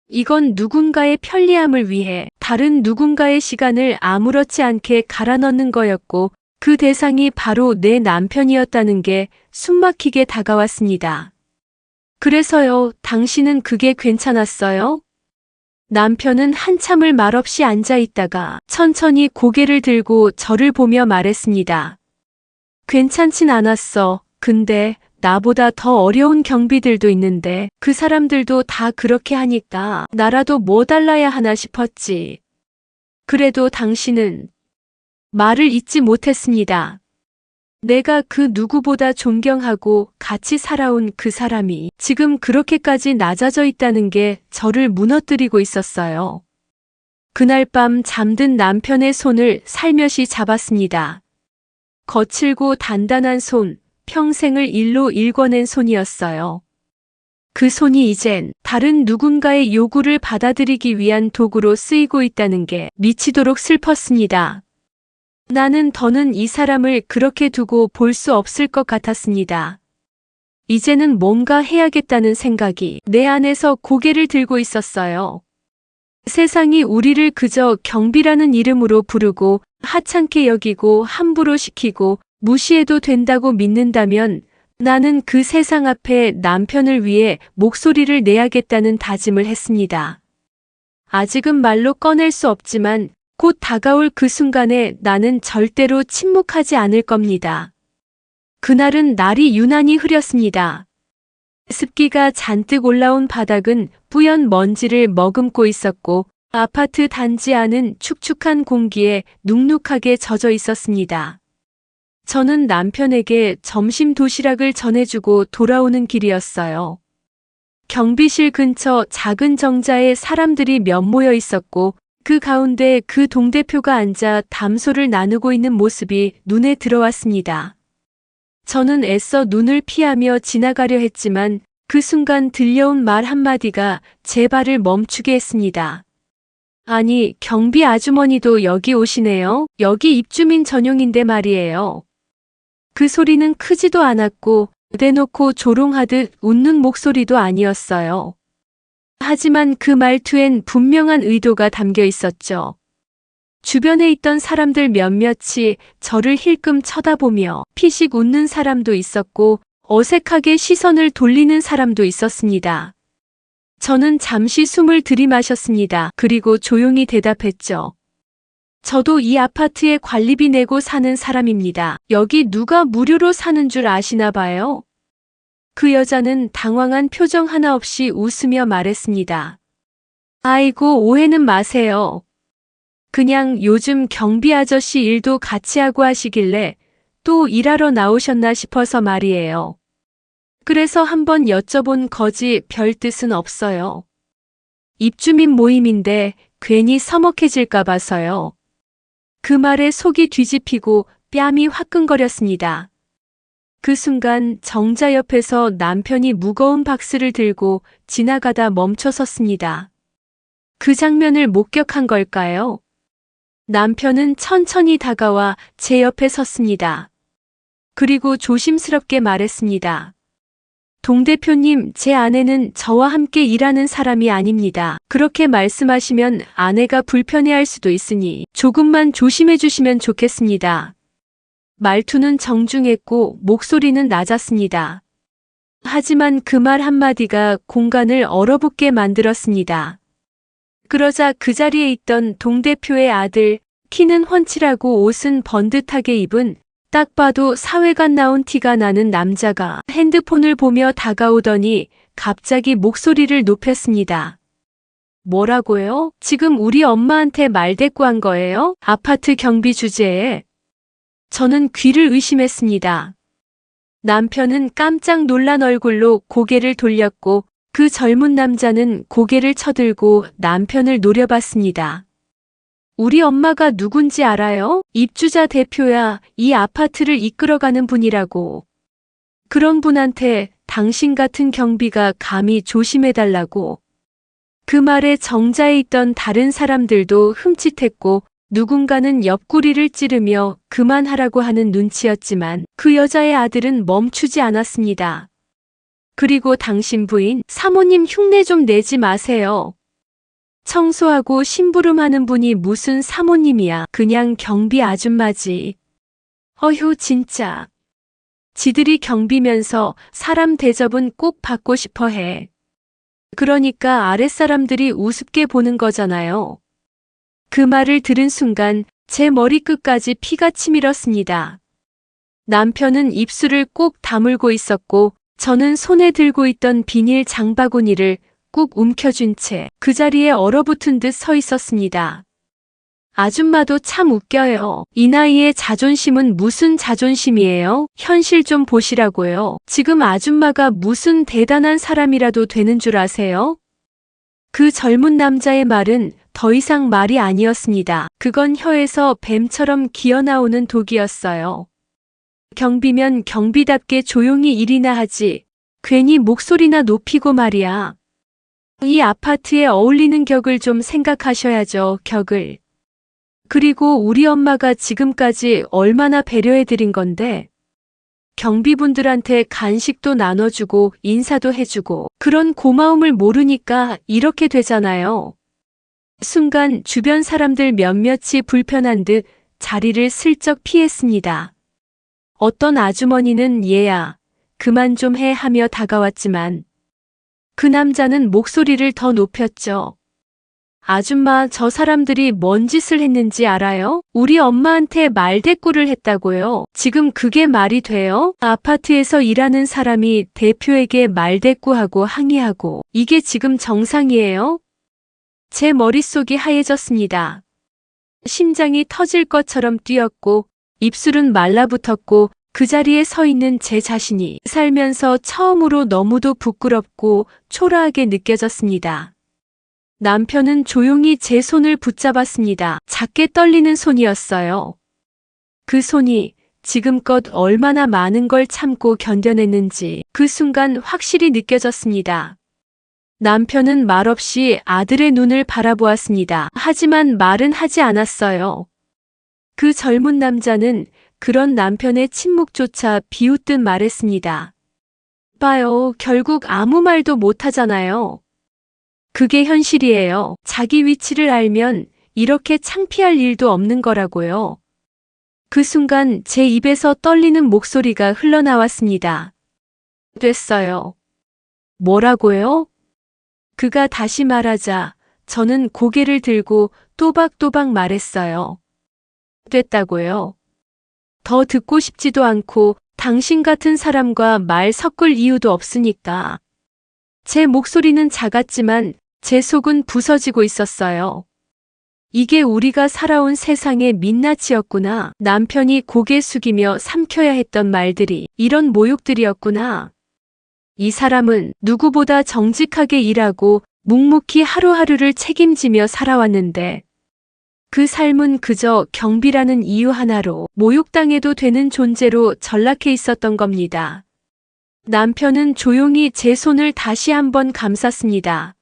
이건 누군가의 편리함을 위해 다른 누군가의 시간을 아무렇지 않게 갈아 넣는 거였고, 그 대상이 바로 내 남편이었다는 게 숨막히게 다가왔습니다. 그래서요, 당신은 그게 괜찮았어요? 남편은 한참을 말없이 앉아 있다가 천천히 고개를 들고 저를 보며 말했습니다. 괜찮진 않았어. 근데 나보다 더 어려운 경비들도 있는데 그 사람들도 다 그렇게 하니까 나라도 뭐 달라야 하나 싶었지. 그래도 당신은 말을 잇지 못했습니다. 내가 그 누구보다 존경하고 같이 살아온 그 사람이 지금 그렇게까지 낮아져 있다는 게 저를 무너뜨리고 있었어요. 그날 밤 잠든 남편의 손을 살며시 잡았습니다. 거칠고 단단한 손, 평생을 일로 일궈낸 손이었어요. 그 손이 이젠 다른 누군가의 요구를 받아들이기 위한 도구로 쓰이고 있다는 게 미치도록 슬펐습니다. 나는 더는 이 사람을 그렇게 두고 볼 수 없을 것 같았습니다. 이제는 뭔가 해야겠다는 생각이 내 안에서 고개를 들고 있었어요. 세상이 우리를 그저 경비라는 이름으로 부르고 하찮게 여기고 함부로 시키고 무시해도 된다고 믿는다면 나는 그 세상 앞에 남편을 위해 목소리를 내야겠다는 다짐을 했습니다. 아직은 말로 꺼낼 수 없지만 곧 다가올 그 순간에 나는 절대로 침묵하지 않을 겁니다. 그날은 날이 유난히 흐렸습니다. 습기가 잔뜩 올라온 바닥은 뿌연 먼지를 머금고 있었고 아파트 단지 안은 축축한 공기에 눅눅하게 젖어 있었습니다. 저는 남편에게 점심 도시락을 전해주고 돌아오는 길이었어요. 경비실 근처 작은 정자에 사람들이 몇 모여 있었고 그 가운데 그 동대표가 앉아 담소를 나누고 있는 모습이 눈에 들어왔습니다. 저는 애써 눈을 피하며 지나가려 했지만 그 순간 들려온 말 한마디가 제 발을 멈추게 했습니다. 아니, 경비 아주머니도 여기 오시네요. 여기 입주민 전용인데 말이에요. 그 소리는 크지도 않았고 대놓고 조롱하듯 웃는 목소리도 아니었어요. 하지만 그 말투엔 분명한 의도가 담겨 있었죠. 주변에 있던 사람들 몇몇이 저를 힐끔 쳐다보며 피식 웃는 사람도 있었고 어색하게 시선을 돌리는 사람도 있었습니다. 저는 잠시 숨을 들이마셨습니다. 그리고 조용히 대답했죠. 저도 이 아파트에 관리비 내고 사는 사람입니다. 여기 누가 무료로 사는 줄 아시나 봐요? 그 여자는 당황한 표정 하나 없이 웃으며 말했습니다. 아이고, 오해는 마세요. 그냥 요즘 경비 아저씨 일도 같이 하고 하시길래 또 일하러 나오셨나 싶어서 말이에요. 그래서 한번 여쭤본 거지 별 뜻은 없어요. 입주민 모임인데 괜히 서먹해질까 봐서요. 그 말에 속이 뒤집히고 뺨이 화끈거렸습니다. 그 순간 정자 옆에서 남편이 무거운 박스를 들고 지나가다 멈춰섰습니다. 그 장면을 목격한 걸까요? 남편은 천천히 다가와 제 옆에 섰습니다. 그리고 조심스럽게 말했습니다. 동대표님, 제 아내는 저와 함께 일하는 사람이 아닙니다. 그렇게 말씀하시면 아내가 불편해할 수도 있으니 조금만 조심해 주시면 좋겠습니다. 말투는 정중했고 목소리는 낮았습니다. 하지만 그 말 한마디가 공간을 얼어붙게 만들었습니다. 그러자 그 자리에 있던 동 대표의 아들, 키는 훤칠하고 옷은 번듯하게 입은 딱 봐도 사회관 나온 티가 나는 남자가 핸드폰을 보며 다가오더니 갑자기 목소리를 높였습니다. 뭐라고요? 지금 우리 엄마한테 말대꾸한 거예요? 아파트 경비 주제에. 저는 귀를 의심했습니다. 남편은 깜짝 놀란 얼굴로 고개를 돌렸고 그 젊은 남자는 고개를 쳐들고 남편을 노려봤습니다. 우리 엄마가 누군지 알아요? 입주자 대표야. 이 아파트를 이끌어가는 분이라고. 그런 분한테 당신 같은 경비가 감히 조심해달라고. 그 말에 정자에 있던 다른 사람들도 흠칫했고 누군가는 옆구리를 찌르며 그만하라고 하는 눈치였지만 그 여자의 아들은 멈추지 않았습니다. 그리고 당신 부인, 사모님 흉내 좀 내지 마세요. 청소하고 심부름하는 분이 무슨 사모님이야. 그냥 경비 아줌마지. 어휴 진짜. 지들이 경비면서 사람 대접은 꼭 받고 싶어 해. 그러니까 아랫사람들이 우습게 보는 거잖아요. 그 말을 들은 순간 제 머리끝까지 피가 치밀었습니다. 남편은 입술을 꼭 다물고 있었고 저는 손에 들고 있던 비닐 장바구니를 꾹 움켜쥔 채 그 자리에 얼어붙은 듯 서 있었습니다. 아줌마도 참 웃겨요. 이 나이에 자존심은 무슨 자존심이에요? 현실 좀 보시라고요. 지금 아줌마가 무슨 대단한 사람이라도 되는 줄 아세요? 그 젊은 남자의 말은 더 이상 말이 아니었습니다. 그건 혀에서 뱀처럼 기어나오는 독이었어요. 경비면 경비답게 조용히 일이나 하지. 괜히 목소리나 높이고 말이야. 이 아파트에 어울리는 격을 좀 생각하셔야죠, 격을. 그리고 우리 엄마가 지금까지 얼마나 배려해드린 건데. 경비분들한테 간식도 나눠주고 인사도 해주고 그런 고마움을 모르니까 이렇게 되잖아요. 순간 주변 사람들 몇몇이 불편한 듯 자리를 슬쩍 피했습니다. 어떤 아주머니는 얘야, 그만 좀 해 하며 다가왔지만 그 남자는 목소리를 더 높였죠. 아줌마, 저 사람들이 뭔 짓을 했는지 알아요? 우리 엄마한테 말대꾸를 했다고요. 지금 그게 말이 돼요? 아파트에서 일하는 사람이 대표에게 말대꾸하고 항의하고 이게 지금 정상이에요? 제 머릿속이 하얘졌습니다. 심장이 터질 것처럼 뛰었고 입술은 말라붙었고 그 자리에 서 있는 제 자신이 살면서 처음으로 너무도 부끄럽고 초라하게 느껴졌습니다. 남편은 조용히 제 손을 붙잡았습니다. 작게 떨리는 손이었어요. 그 손이 지금껏 얼마나 많은 걸 참고 견뎌냈는지 그 순간 확실히 느껴졌습니다. 남편은 말없이 아들의 눈을 바라보았습니다. 하지만 말은 하지 않았어요. 그 젊은 남자는 그런 남편의 침묵조차 비웃듯 말했습니다. 봐요, 결국 아무 말도 못하잖아요. 그게 현실이에요. 자기 위치를 알면 이렇게 창피할 일도 없는 거라고요. 그 순간 제 입에서 떨리는 목소리가 흘러나왔습니다. 됐어요. 뭐라고요? 그가 다시 말하자 저는 고개를 들고 또박또박 말했어요. 됐다고요. 더 듣고 싶지도 않고 당신 같은 사람과 말 섞을 이유도 없으니까. 제 목소리는 작았지만 제 속은 부서지고 있었어요. 이게 우리가 살아온 세상의 민낯이었구나. 남편이 고개 숙이며 삼켜야 했던 말들이 이런 모욕들이었구나. 이 사람은 누구보다 정직하게 일하고 묵묵히 하루하루를 책임지며 살아왔는데 그 삶은 그저 경비라는 이유 하나로 모욕당해도 되는 존재로 전락해 있었던 겁니다. 남편은 조용히 제 손을 다시 한번 감쌌습니다.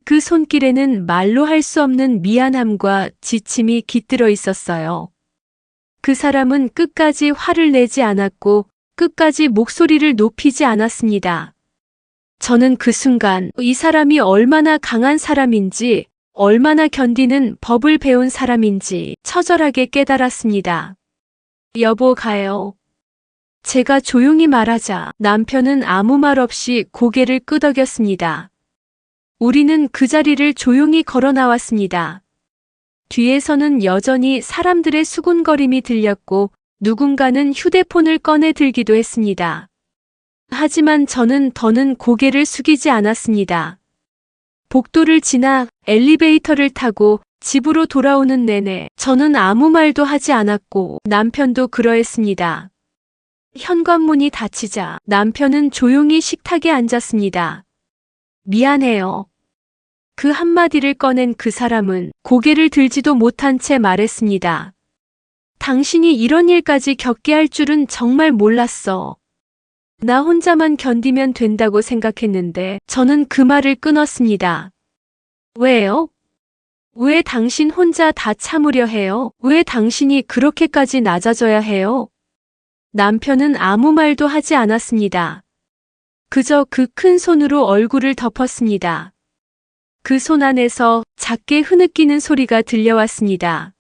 그 손길에는 말로 할 수 없는 미안함과 지침이 깃들어 있었어요. 그 사람은 끝까지 화를 내지 않았고 끝까지 목소리를 높이지 않았습니다. 저는 그 순간 이 사람이 얼마나 강한 사람인지 얼마나 견디는 법을 배운 사람인지 처절하게 깨달았습니다. 여보 가요. 제가 조용히 말하자 남편은 아무 말 없이 고개를 끄덕였습니다. 우리는 그 자리를 조용히 걸어 나왔습니다. 뒤에서는 여전히 사람들의 수군거림이 들렸고 누군가는 휴대폰을 꺼내 들기도 했습니다. 하지만 저는 더는 고개를 숙이지 않았습니다. 복도를 지나 엘리베이터를 타고 집으로 돌아오는 내내 저는 아무 말도 하지 않았고 남편도 그러했습니다. 현관문이 닫히자 남편은 조용히 식탁에 앉았습니다. 미안해요. 그 한마디를 꺼낸 그 사람은 고개를 들지도 못한 채 말했습니다. 당신이 이런 일까지 겪게 할 줄은 정말 몰랐어. 나 혼자만 견디면 된다고 생각했는데 저는 그 말을 끊었습니다. 왜요? 왜 당신 혼자 다 참으려 해요? 왜 당신이 그렇게까지 낮아져야 해요? 남편은 아무 말도 하지 않았습니다. 그저 그 큰 손으로 얼굴을 덮었습니다. 그 손 안에서 작게 흐느끼는 소리가 들려왔습니다.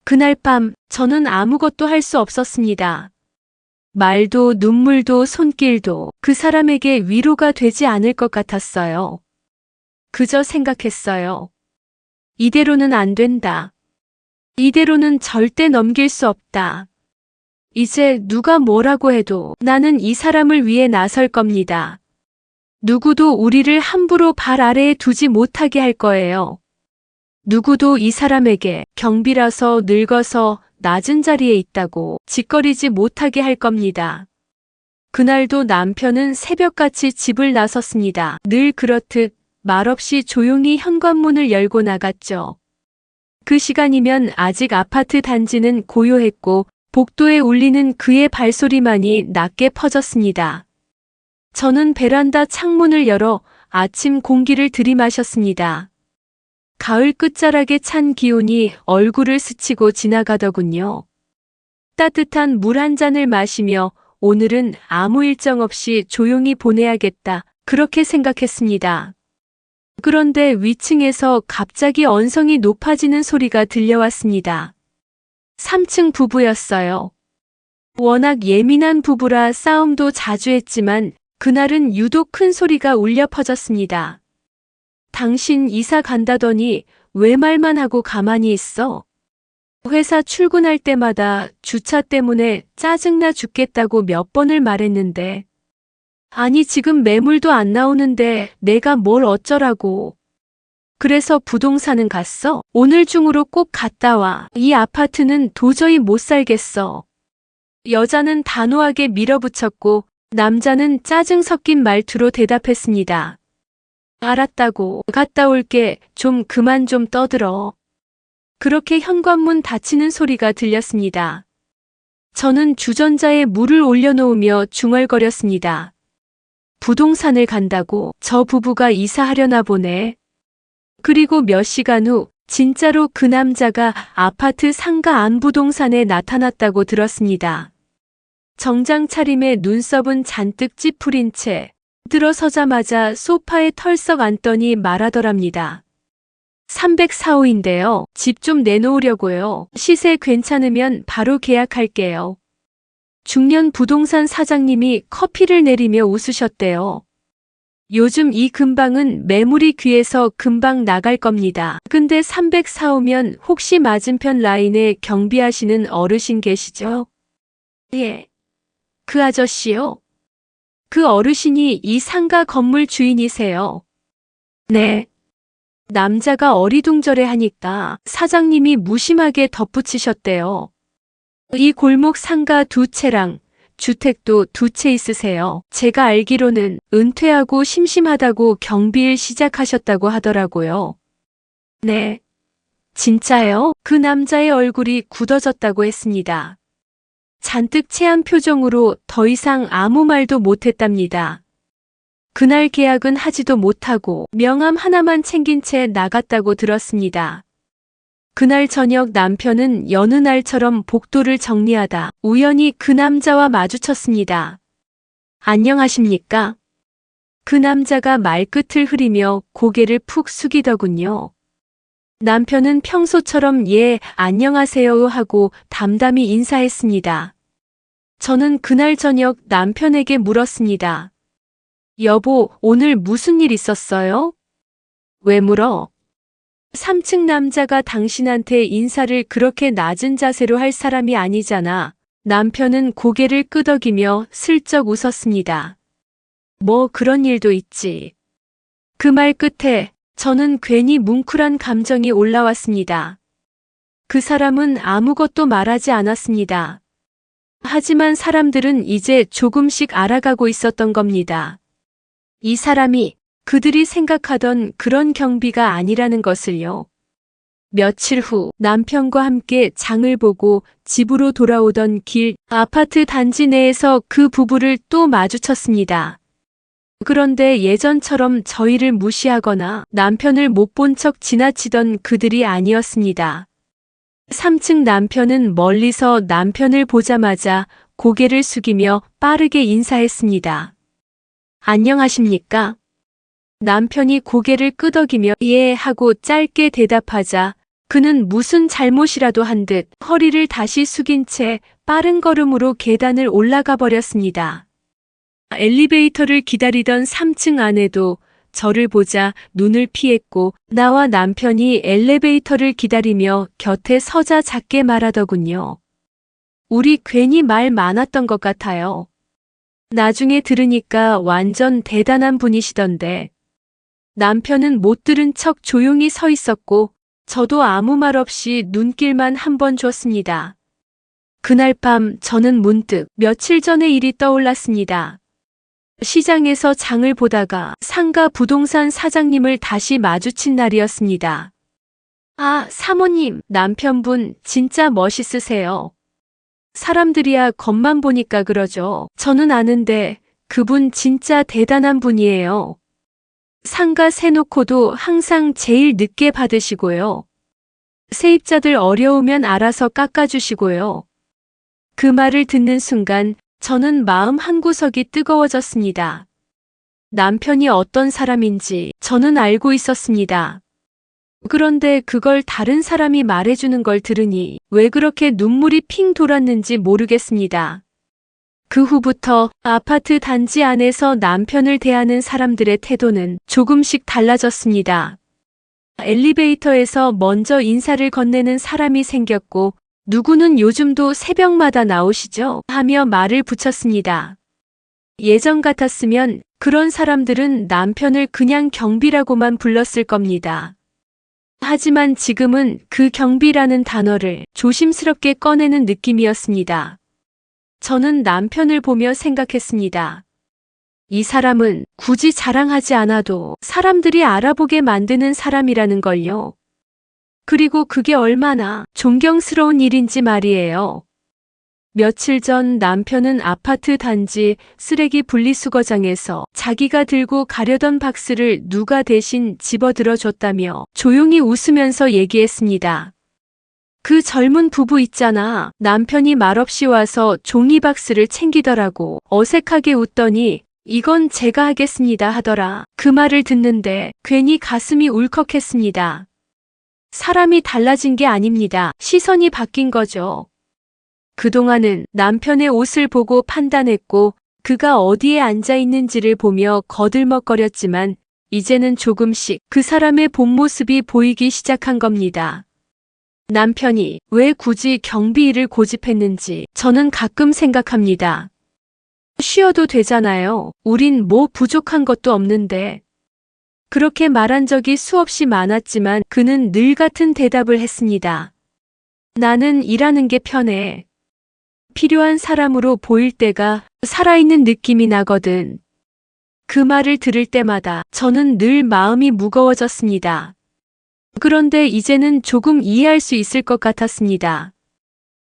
그날 밤 저는 아무것도 할 수 없었습니다. 말도 눈물도 손길도 그 사람에게 위로가 되지 않을 것 같았어요. 그저 생각했어요. 이대로는 안 된다. 이대로는 절대 넘길 수 없다. 이제 누가 뭐라고 해도 나는 이 사람을 위해 나설 겁니다. 누구도 우리를 함부로 발 아래에 두지 못하게 할 거예요. 누구도 이 사람에게 경비라서 늙어서 낮은 자리에 있다고 짓거리지 못하게 할 겁니다. 그날도 남편은 새벽같이 집을 나섰습니다. 늘 그렇듯 말없이 조용히 현관문을 열고 나갔죠. 그 시간이면 아직 아파트 단지는 고요했고 복도에 울리는 그의 발소리만이 낮게 퍼졌습니다. 저는 베란다 창문을 열어 아침 공기를 들이마셨습니다. 가을 끝자락에 찬 기온이 얼굴을 스치고 지나가더군요. 따뜻한 물 한 잔을 마시며 오늘은 아무 일정 없이 조용히 보내야겠다. 그렇게 생각했습니다. 그런데 위층에서 갑자기 언성이 높아지는 소리가 들려왔습니다. 3층 부부였어요. 워낙 예민한 부부라 싸움도 자주 했지만 그날은 유독 큰 소리가 울려 퍼졌습니다. 당신 이사 간다더니 왜 말만 하고 가만히 있어? 회사 출근할 때마다 주차 때문에 짜증나 죽겠다고 몇 번을 말했는데. 아니 지금 매물도 안 나오는데 내가 뭘 어쩌라고. 그래서 부동산은 갔어? 오늘 중으로 꼭 갔다 와. 이 아파트는 도저히 못 살겠어. 여자는 단호하게 밀어붙였고 남자는 짜증 섞인 말투로 대답했습니다. 알았다고. 갔다 올게. 좀 그만 좀 떠들어. 그렇게 현관문 닫히는 소리가 들렸습니다. 저는 주전자에 물을 올려놓으며 중얼거렸습니다. 부동산을 간다고 저 부부가 이사하려나 보네. 그리고 몇 시간 후 진짜로 그 남자가 아파트 상가 안 부동산에 나타났다고 들었습니다. 정장 차림에 눈썹은 잔뜩 찌푸린 채 들어서자마자 소파에 털썩 앉더니 말하더랍니다. 304호인데요. 집 좀 내놓으려고요. 시세 괜찮으면 바로 계약할게요. 중년 부동산 사장님이 커피를 내리며 웃으셨대요. 요즘 이 근방은 매물이 귀해서 금방 나갈 겁니다. 근데 304호면 혹시 맞은편 라인에 경비하시는 어르신 계시죠? 예. 그 아저씨요? 그 어르신이 이 상가 건물 주인이세요. 네. 남자가 어리둥절해 하니까 사장님이 무심하게 덧붙이셨대요. 이 골목 상가 2채랑 주택도 2채 있으세요. 제가 알기로는 은퇴하고 심심하다고 경비일 시작하셨다고 하더라고요. 네. 진짜요? 그 남자의 얼굴이 굳어졌다고 했습니다. 잔뜩 체한 표정으로 더 이상 아무 말도 못했답니다. 그날 계약은 하지도 못하고 명함 하나만 챙긴 채 나갔다고 들었습니다. 그날 저녁 남편은 여느 날처럼 복도를 정리하다 우연히 그 남자와 마주쳤습니다. 안녕하십니까? 그 남자가 말끝을 흐리며 고개를 푹 숙이더군요. 남편은 평소처럼 예, 안녕하세요 하고 담담히 인사했습니다. 저는 그날 저녁 남편에게 물었습니다. 여보, 오늘 무슨 일 있었어요? 왜 물어? 3층 남자가 당신한테 인사를 그렇게 낮은 자세로 할 사람이 아니잖아. 남편은 고개를 끄덕이며 슬쩍 웃었습니다. 뭐 그런 일도 있지. 그 말 끝에 저는 괜히 뭉클한 감정이 올라왔습니다. 그 사람은 아무것도 말하지 않았습니다. 하지만 사람들은 이제 조금씩 알아가고 있었던 겁니다. 이 사람이 그들이 생각하던 그런 경비가 아니라는 것을요. 며칠 후 남편과 함께 장을 보고 집으로 돌아오던 길, 아파트 단지 내에서 그 부부를 또 마주쳤습니다. 그런데 예전처럼 저희를 무시하거나 남편을 못 본 척 지나치던 그들이 아니었습니다. 3층 남편은 멀리서 남편을 보자마자 고개를 숙이며 빠르게 인사했습니다. 안녕하십니까? 남편이 고개를 끄덕이며 예 하고 짧게 대답하자 그는 무슨 잘못이라도 한 듯 허리를 다시 숙인 채 빠른 걸음으로 계단을 올라가 버렸습니다. 엘리베이터를 기다리던 3층 아내도 저를 보자 눈을 피했고 나와 남편이 엘리베이터를 기다리며 곁에 서자 작게 말하더군요. 우리 괜히 말 많았던 것 같아요. 나중에 들으니까 완전 대단한 분이시던데. 남편은 못 들은 척 조용히 서 있었고 저도 아무 말 없이 눈길만 한 번 줬습니다. 그날 밤 저는 문득 며칠 전의 일이 떠올랐습니다. 시장에서 장을 보다가 상가 부동산 사장님을 다시 마주친 날이었습니다. 아, 사모님, 남편분 진짜 멋있으세요. 사람들이야 겉만 보니까 그러죠. 저는 아는데 그분 진짜 대단한 분이에요. 상가 세놓고도 항상 제일 늦게 받으시고요. 세입자들 어려우면 알아서 깎아주시고요. 그 말을 듣는 순간 저는 마음 한구석이 뜨거워졌습니다. 남편이 어떤 사람인지 저는 알고 있었습니다. 그런데 그걸 다른 사람이 말해주는 걸 들으니 왜 그렇게 눈물이 핑 돌았는지 모르겠습니다. 그 후부터 아파트 단지 안에서 남편을 대하는 사람들의 태도는 조금씩 달라졌습니다. 엘리베이터에서 먼저 인사를 건네는 사람이 생겼고 누구는 요즘도 새벽마다 나오시죠? 하며 말을 붙였습니다. 예전 같았으면 그런 사람들은 남편을 그냥 경비라고만 불렀을 겁니다. 하지만 지금은 그 경비라는 단어를 조심스럽게 꺼내는 느낌이었습니다. 저는 남편을 보며 생각했습니다. 이 사람은 굳이 자랑하지 않아도 사람들이 알아보게 만드는 사람이라는 걸요. 그리고 그게 얼마나 존경스러운 일인지 말이에요. 며칠 전 남편은 아파트 단지 쓰레기 분리수거장에서 자기가 들고 가려던 박스를 누가 대신 집어들어 줬다며 조용히 웃으면서 얘기했습니다. 그 젊은 부부 있잖아. 남편이 말없이 와서 종이박스를 챙기더라고. 어색하게 웃더니 이건 제가 하겠습니다 하더라. 그 말을 듣는데 괜히 가슴이 울컥했습니다. 사람이 달라진 게 아닙니다. 시선이 바뀐 거죠. 그동안은 남편의 옷을 보고 판단했고 그가 어디에 앉아 있는지를 보며 거들먹거렸지만 이제는 조금씩 그 사람의 본 모습이 보이기 시작한 겁니다. 남편이 왜 굳이 경비 일을 고집했는지 저는 가끔 생각합니다. 쉬어도 되잖아요. 우린 뭐 부족한 것도 없는데. 그렇게 말한 적이 수없이 많았지만 그는 늘 같은 대답을 했습니다. 나는 일하는 게 편해. 필요한 사람으로 보일 때가 살아있는 느낌이 나거든. 그 말을 들을 때마다 저는 늘 마음이 무거워졌습니다. 그런데 이제는 조금 이해할 수 있을 것 같았습니다.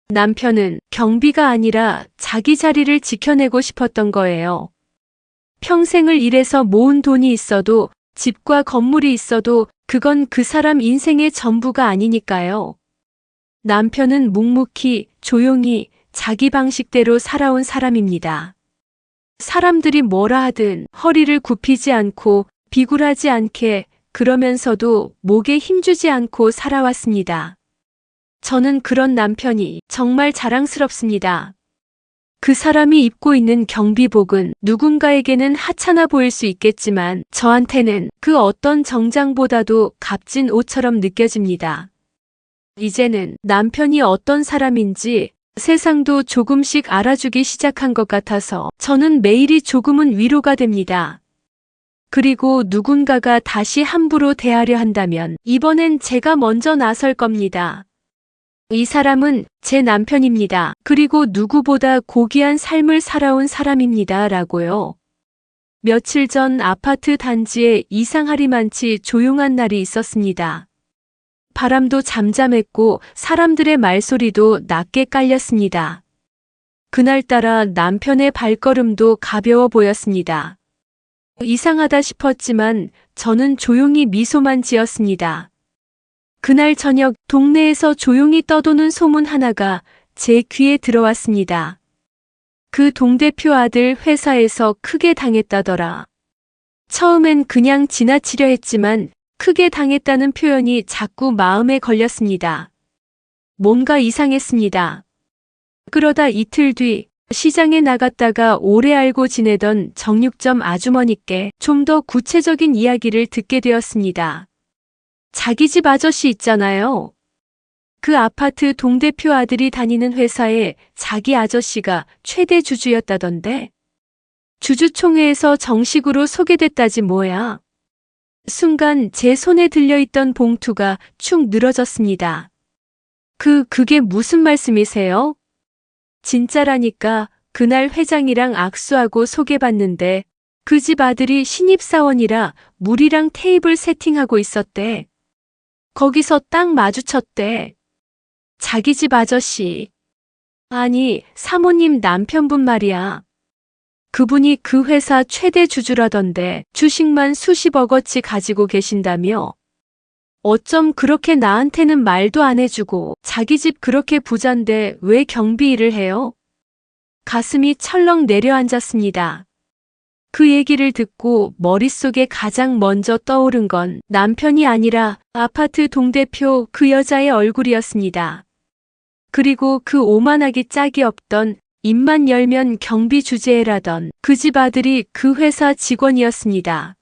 남편은 경비가 아니라 자기 자리를 지켜내고 싶었던 거예요. 평생을 일해서 모은 돈이 있어도 집과 건물이 있어도 그건 그 사람 인생의 전부가 아니니까요. 남편은 묵묵히 조용히 자기 방식대로 살아온 사람입니다. 사람들이 뭐라 하든 허리를 굽히지 않고 비굴하지 않게 그러면서도 목에 힘주지 않고 살아왔습니다. 저는 그런 남편이 정말 자랑스럽습니다. 그 사람이 입고 있는 경비복은 누군가에게는 하찮아 보일 수 있겠지만 저한테는 그 어떤 정장보다도 값진 옷처럼 느껴집니다. 이제는 남편이 어떤 사람인지 세상도 조금씩 알아주기 시작한 것 같아서 저는 매일이 조금은 위로가 됩니다. 그리고 누군가가 다시 함부로 대하려 한다면 이번엔 제가 먼저 나설 겁니다. 이 사람은 제 남편입니다. 그리고 누구보다 고귀한 삶을 살아온 사람입니다. 라고요. 며칠 전 아파트 단지에 이상하리만치 조용한 날이 있었습니다. 바람도 잠잠했고 사람들의 말소리도 낮게 깔렸습니다. 그날따라 남편의 발걸음도 가벼워 보였습니다. 이상하다 싶었지만 저는 조용히 미소만 지었습니다. 그날 저녁 동네에서 조용히 떠도는 소문 하나가 제 귀에 들어왔습니다. 그 동대표 아들 회사에서 크게 당했다더라. 처음엔 그냥 지나치려 했지만 크게 당했다는 표현이 자꾸 마음에 걸렸습니다. 뭔가 이상했습니다. 그러다 이틀 뒤 시장에 나갔다가 오래 알고 지내던 정육점 아주머니께 좀 더 구체적인 이야기를 듣게 되었습니다. 자기 집 아저씨 있잖아요. 그 아파트 동대표 아들이 다니는 회사에 자기 아저씨가 최대 주주였다던데. 주주총회에서 정식으로 소개됐다지 뭐야. 순간 제 손에 들려있던 봉투가 축 늘어졌습니다. 그게 무슨 말씀이세요? 진짜라니까. 그날 회장이랑 악수하고 소개받는데 그 집 아들이 신입사원이라 물이랑 테이블 세팅하고 있었대. 거기서 딱 마주쳤대. 자기 집 아저씨. 아니, 사모님 남편분 말이야. 그분이 그 회사 최대 주주라던데 주식만 수십억어치 가지고 계신다며. 어쩜 그렇게 나한테는 말도 안 해주고 자기 집 그렇게 부잔데 왜 경비 일을 해요? 가슴이 철렁 내려앉았습니다. 그 얘기를 듣고 머릿속에 가장 먼저 떠오른 건 남편이 아니라 아파트 동대표 그 여자의 얼굴이었습니다. 그리고 그 오만하기 짝이 없던 입만 열면 경비 주제라던 그 집 아들이 그 회사 직원이었습니다.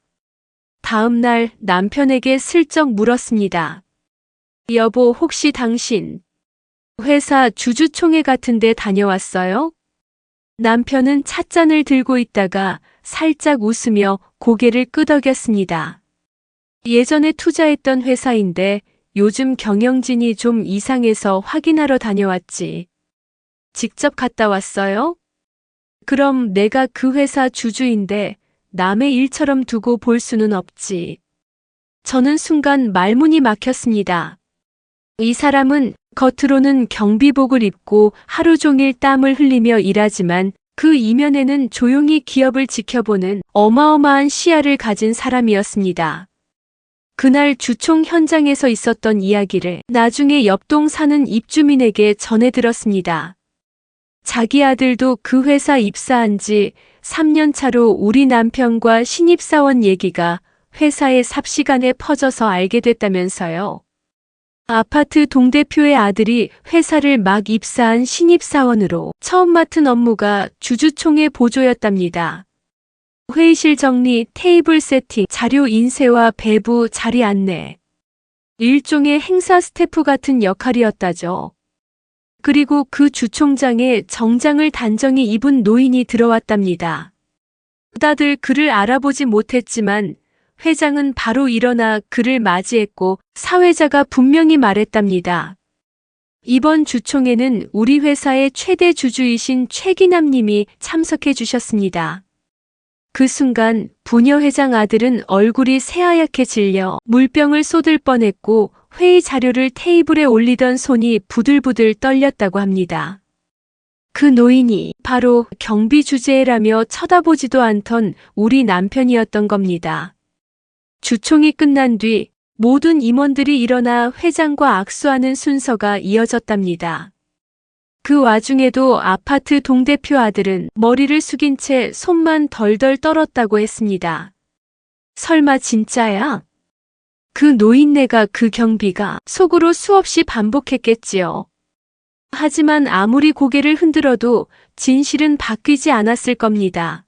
다음 날 남편에게 슬쩍 물었습니다. 여보, 혹시 당신 회사 주주총회 같은 데 다녀왔어요? 남편은 찻잔을 들고 있다가 살짝 웃으며 고개를 끄덕였습니다. 예전에 투자했던 회사인데 요즘 경영진이 좀 이상해서 확인하러 다녀왔지. 직접 갔다 왔어요? 그럼 내가 그 회사 주주인데 남의 일처럼 두고 볼 수는 없지. 저는 순간 말문이 막혔습니다. 이 사람은 겉으로는 경비복을 입고 하루 종일 땀을 흘리며 일하지만 그 이면에는 조용히 기업을 지켜보는 어마어마한 시야를 가진 사람이었습니다. 그날 주총 현장에서 있었던 이야기를 나중에 옆동 사는 입주민에게 전해 들었습니다. 자기 아들도 그 회사 입사한 지 3년 차로 우리 남편과 신입사원 얘기가 회사의 삽시간에 퍼져서 알게 됐다면서요. 아파트 동대표의 아들이 회사를 막 입사한 신입사원으로 처음 맡은 업무가 주주총회 보조였답니다. 회의실 정리, 테이블 세팅, 자료 인쇄와 배부, 자리 안내. 일종의 행사 스태프 같은 역할이었다죠. 그리고 그 주총장에 정장을 단정히 입은 노인이 들어왔답니다. 다들 그를 알아보지 못했지만 회장은 바로 일어나 그를 맞이했고 사회자가 분명히 말했답니다. 이번 주총에는 우리 회사의 최대 주주이신 최기남 님이 참석해 주셨습니다. 그 순간 부녀 회장 아들은 얼굴이 새하얗게 질려 물병을 쏟을 뻔했고 회의 자료를 테이블에 올리던 손이 부들부들 떨렸다고 합니다. 그 노인이 바로 경비 주제라며 쳐다보지도 않던 우리 남편이었던 겁니다. 주총이 끝난 뒤 모든 임원들이 일어나 회장과 악수하는 순서가 이어졌답니다. 그 와중에도 아파트 동대표 아들은 머리를 숙인 채 손만 덜덜 떨었다고 했습니다. 설마 진짜야? 그 노인네가 그 경비가 속으로 수없이 반복했겠지요. 하지만 아무리 고개를 흔들어도 진실은 바뀌지 않았을 겁니다.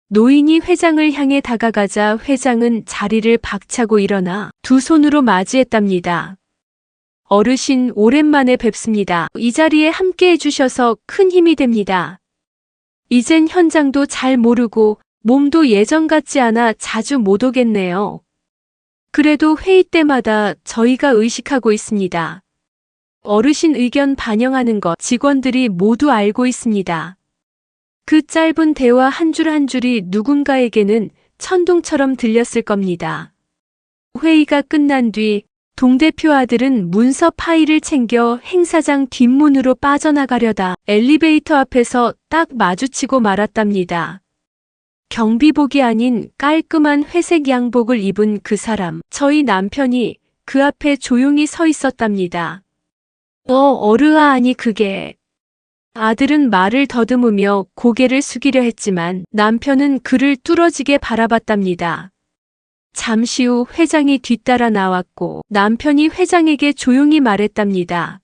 노인이 회장을 향해 다가가자 회장은 자리를 박차고 일어나 두 손으로 맞이했답니다. 어르신, 오랜만에 뵙습니다. 이 자리에 함께 해주셔서 큰 힘이 됩니다. 이젠 현장도 잘 모르고 몸도 예전 같지 않아 자주 못 오겠네요. 그래도 회의 때마다 저희가 의식하고 있습니다. 어르신 의견 반영하는 것 직원들이 모두 알고 있습니다. 그 짧은 대화 한 줄 한 줄이 누군가에게는 천둥처럼 들렸을 겁니다. 회의가 끝난 뒤 동대표 아들은 문서 파일을 챙겨 행사장 뒷문으로 빠져나가려다 엘리베이터 앞에서 딱 마주치고 말았답니다. 경비복이 아닌 깔끔한 회색 양복을 입은 그 사람, 저희 남편이 그 앞에 조용히 서 있었답니다. 어르아, 아니 그게... 아들은 말을 더듬으며 고개를 숙이려 했지만 남편은 그를 뚫어지게 바라봤답니다. 잠시 후 회장이 뒤따라 나왔고 남편이 회장에게 조용히 말했답니다.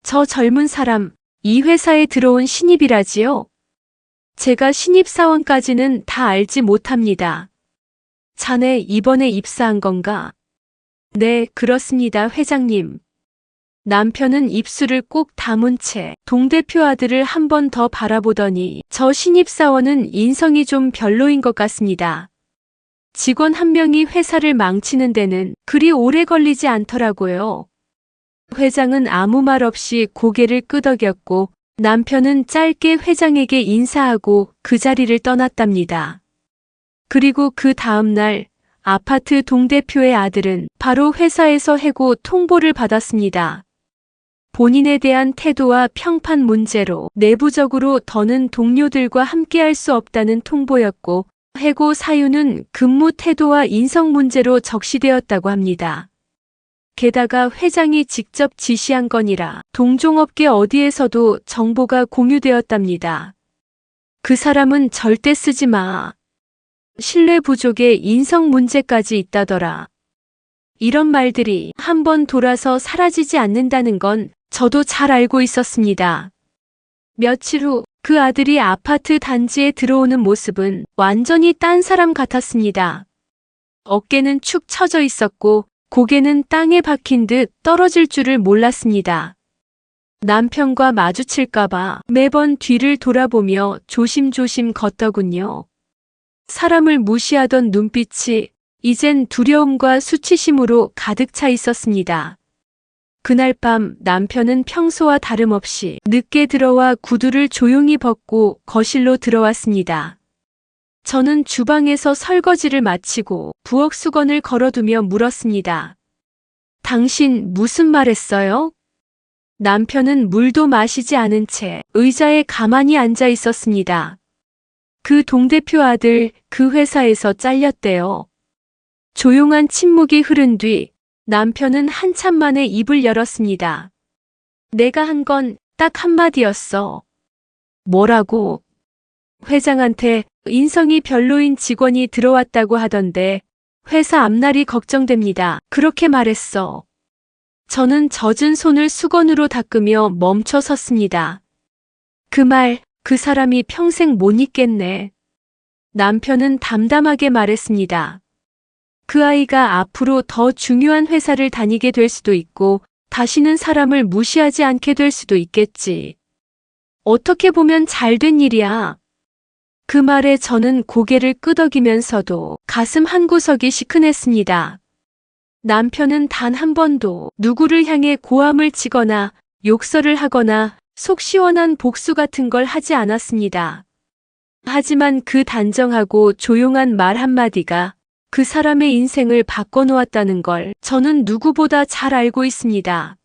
저 젊은 사람, 이 회사에 들어온 신입이라지요? 제가 신입사원까지는 다 알지 못합니다. 자네 이번에 입사한 건가? 네, 그렇습니다, 회장님. 남편은 입술을 꼭 다문 채 동대표 아들을 한 번 더 바라보더니 저 신입사원은 인성이 좀 별로인 것 같습니다. 직원 한 명이 회사를 망치는 데는 그리 오래 걸리지 않더라고요. 회장은 아무 말 없이 고개를 끄덕였고 남편은 짧게 회장에게 인사하고 그 자리를 떠났답니다. 그리고 그 다음 날 아파트 동대표의 아들은 바로 회사에서 해고 통보를 받았습니다. 본인에 대한 태도와 평판 문제로 내부적으로 더는 동료들과 함께할 수 없다는 통보였고 해고 사유는 근무 태도와 인성 문제로 적시되었다고 합니다. 게다가 회장이 직접 지시한 건이라 동종업계 어디에서도 정보가 공유되었답니다. 그 사람은 절대 쓰지 마. 신뢰 부족에 인성 문제까지 있다더라. 이런 말들이 한번 돌아서 사라지지 않는다는 건 저도 잘 알고 있었습니다. 며칠 후 그 아들이 아파트 단지에 들어오는 모습은 완전히 딴 사람 같았습니다. 어깨는 축 처져 있었고 고개는 땅에 박힌 듯 떨어질 줄을 몰랐습니다. 남편과 마주칠까봐 매번 뒤를 돌아보며 조심조심 걷더군요. 사람을 무시하던 눈빛이 이젠 두려움과 수치심으로 가득 차 있었습니다. 그날 밤 남편은 평소와 다름없이 늦게 들어와 구두를 조용히 벗고 거실로 들어왔습니다. 저는 주방에서 설거지를 마치고 부엌 수건을 걸어두며 물었습니다. 당신 무슨 말 했어요? 남편은 물도 마시지 않은 채 의자에 가만히 앉아 있었습니다. 그 동대표 아들 그 회사에서 잘렸대요. 조용한 침묵이 흐른 뒤 남편은 한참 만에 입을 열었습니다. 내가 한 건 딱 한마디였어. 뭐라고? 회장한테 인성이 별로인 직원이 들어왔다고 하던데 회사 앞날이 걱정됩니다. 그렇게 말했어. 저는 젖은 손을 수건으로 닦으며 멈춰 섰습니다. 그 말, 그 사람이 평생 못 잊겠네. 남편은 담담하게 말했습니다. 그 아이가 앞으로 더 중요한 회사를 다니게 될 수도 있고 다시는 사람을 무시하지 않게 될 수도 있겠지. 어떻게 보면 잘된 일이야. 그 말에 저는 고개를 끄덕이면서도 가슴 한구석이 시큰했습니다. 남편은 단 한 번도 누구를 향해 고함을 치거나 욕설을 하거나 속 시원한 복수 같은 걸 하지 않았습니다. 하지만 그 단정하고 조용한 말 한마디가 그 사람의 인생을 바꿔놓았다는 걸 저는 누구보다 잘 알고 있습니다.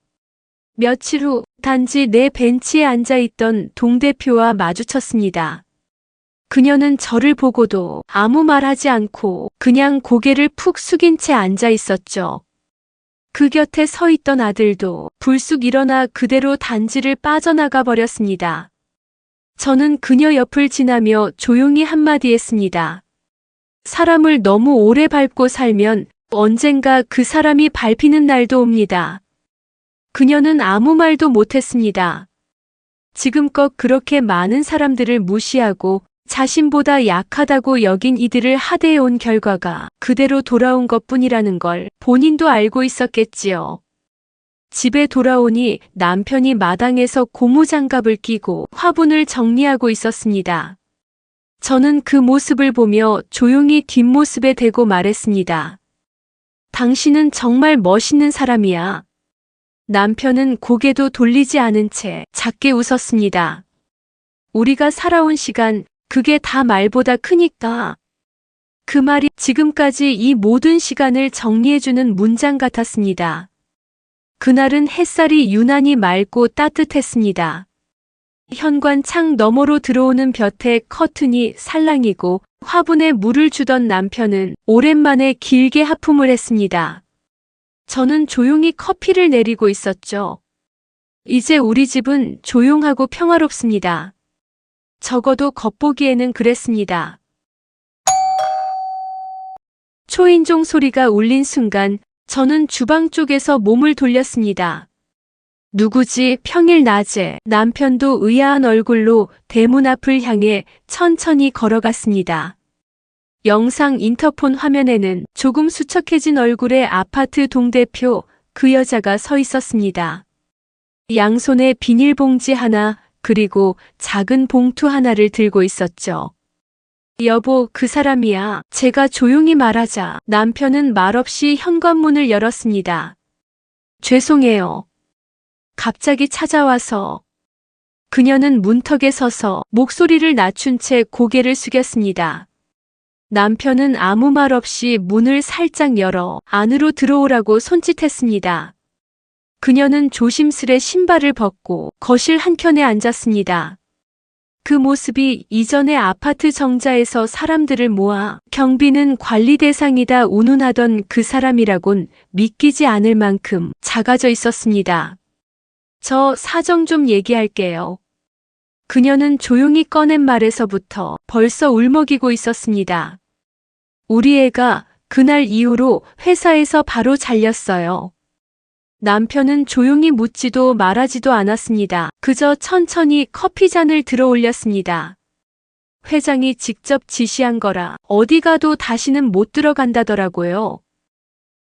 며칠 후 단지 내 벤치에 앉아있던 동대표와 마주쳤습니다. 그녀는 저를 보고도 아무 말하지 않고 그냥 고개를 푹 숙인 채 앉아 있었죠. 그 곁에 서 있던 아들도 불쑥 일어나 그대로 단지를 빠져나가 버렸습니다. 저는 그녀 옆을 지나며 조용히 한마디 했습니다. 사람을 너무 오래 밟고 살면 언젠가 그 사람이 밟히는 날도 옵니다. 그녀는 아무 말도 못했습니다. 지금껏 그렇게 많은 사람들을 무시하고 자신보다 약하다고 여긴 이들을 하대해온 결과가 그대로 돌아온 것뿐이라는 걸 본인도 알고 있었겠지요. 집에 돌아오니 남편이 마당에서 고무장갑을 끼고 화분을 정리하고 있었습니다. 저는 그 모습을 보며 조용히 뒷모습에 대고 말했습니다. 당신은 정말 멋있는 사람이야. 남편은 고개도 돌리지 않은 채 작게 웃었습니다. 우리가 살아온 시간, 그게 다 말보다 크니까. 그 말이 지금까지 이 모든 시간을 정리해주는 문장 같았습니다. 그날은 햇살이 유난히 맑고 따뜻했습니다. 현관 창 너머로 들어오는 볕에 커튼이 살랑이고 화분에 물을 주던 남편은 오랜만에 길게 하품을 했습니다. 저는 조용히 커피를 내리고 있었죠. 이제 우리 집은 조용하고 평화롭습니다. 적어도 겉보기에는 그랬습니다. 초인종 소리가 울린 순간 저는 주방 쪽에서 몸을 돌렸습니다. 누구지? 평일 낮에 남편도 의아한 얼굴로 대문 앞을 향해 천천히 걸어갔습니다. 영상 인터폰 화면에는 조금 수척해진 얼굴의 아파트 동대표 그 여자가 서 있었습니다. 양손에 비닐봉지 하나 그리고 작은 봉투 하나를 들고 있었죠. 여보, 그 사람이야. 제가 조용히 말하자 남편은 말없이 현관문을 열었습니다. 죄송해요. 갑자기 찾아와서. 그녀는 문턱에 서서 목소리를 낮춘 채 고개를 숙였습니다. 남편은 아무 말 없이 문을 살짝 열어 안으로 들어오라고 손짓했습니다. 그녀는 조심스레 신발을 벗고 거실 한켠에 앉았습니다. 그 모습이 이전의 아파트 정자에서 사람들을 모아 경비는 관리 대상이다 운운하던 그 사람이라곤 믿기지 않을 만큼 작아져 있었습니다. 저 사정 좀 얘기할게요. 그녀는 조용히 꺼낸 말에서부터 벌써 울먹이고 있었습니다. 우리 애가 그날 이후로 회사에서 바로 잘렸어요. 남편은 조용히 묻지도 말하지도 않았습니다. 그저 천천히 커피잔을 들어 올렸습니다. 회장이 직접 지시한 거라 어디 가도 다시는 못 들어간다더라고요.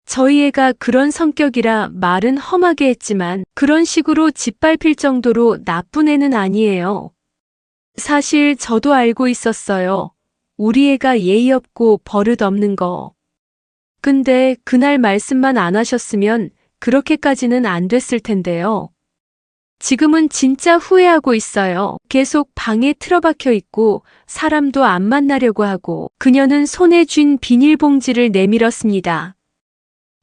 저희 애가 그런 성격이라 말은 험하게 했지만 그런 식으로 짓밟힐 정도로 나쁜 애는 아니에요. 사실 저도 알고 있었어요. 우리 애가 예의 없고 버릇 없는 거. 근데 그날 말씀만 안 하셨으면 그렇게까지는 안 됐을 텐데요. 지금은 진짜 후회하고 있어요. 계속 방에 틀어박혀 있고 사람도 안 만나려고 하고. 그녀는 손에 쥔 비닐봉지를 내밀었습니다.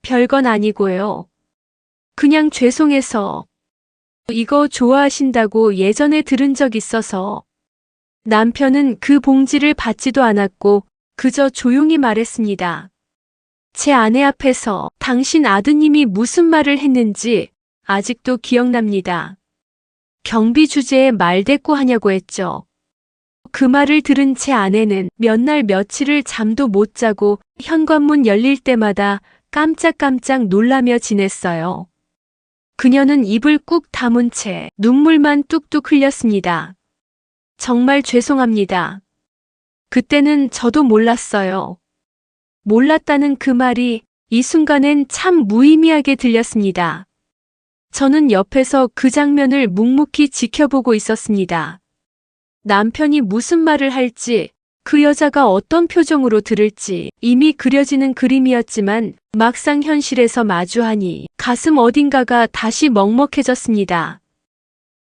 별건 아니고요. 그냥 죄송해서. 이거 좋아하신다고 예전에 들은 적 있어서. 남편은 그 봉지를 받지도 않았고 그저 조용히 말했습니다. 제 아내 앞에서 당신 아드님이 무슨 말을 했는지 아직도 기억납니다. 경비 주제에 말대꾸 하냐고 했죠. 그 말을 들은 제 아내는 몇 날 며칠을 잠도 못 자고 현관문 열릴 때마다 깜짝깜짝 놀라며 지냈어요. 그녀는 입을 꾹 다문 채 눈물만 뚝뚝 흘렸습니다. 정말 죄송합니다. 그때는 저도 몰랐어요. 몰랐다는 그 말이 이 순간엔 참 무의미하게 들렸습니다. 저는 옆에서 그 장면을 묵묵히 지켜보고 있었습니다. 남편이 무슨 말을 할지, 그 여자가 어떤 표정으로 들을지 이미 그려지는 그림이었지만 막상 현실에서 마주하니 가슴 어딘가가 다시 먹먹해졌습니다.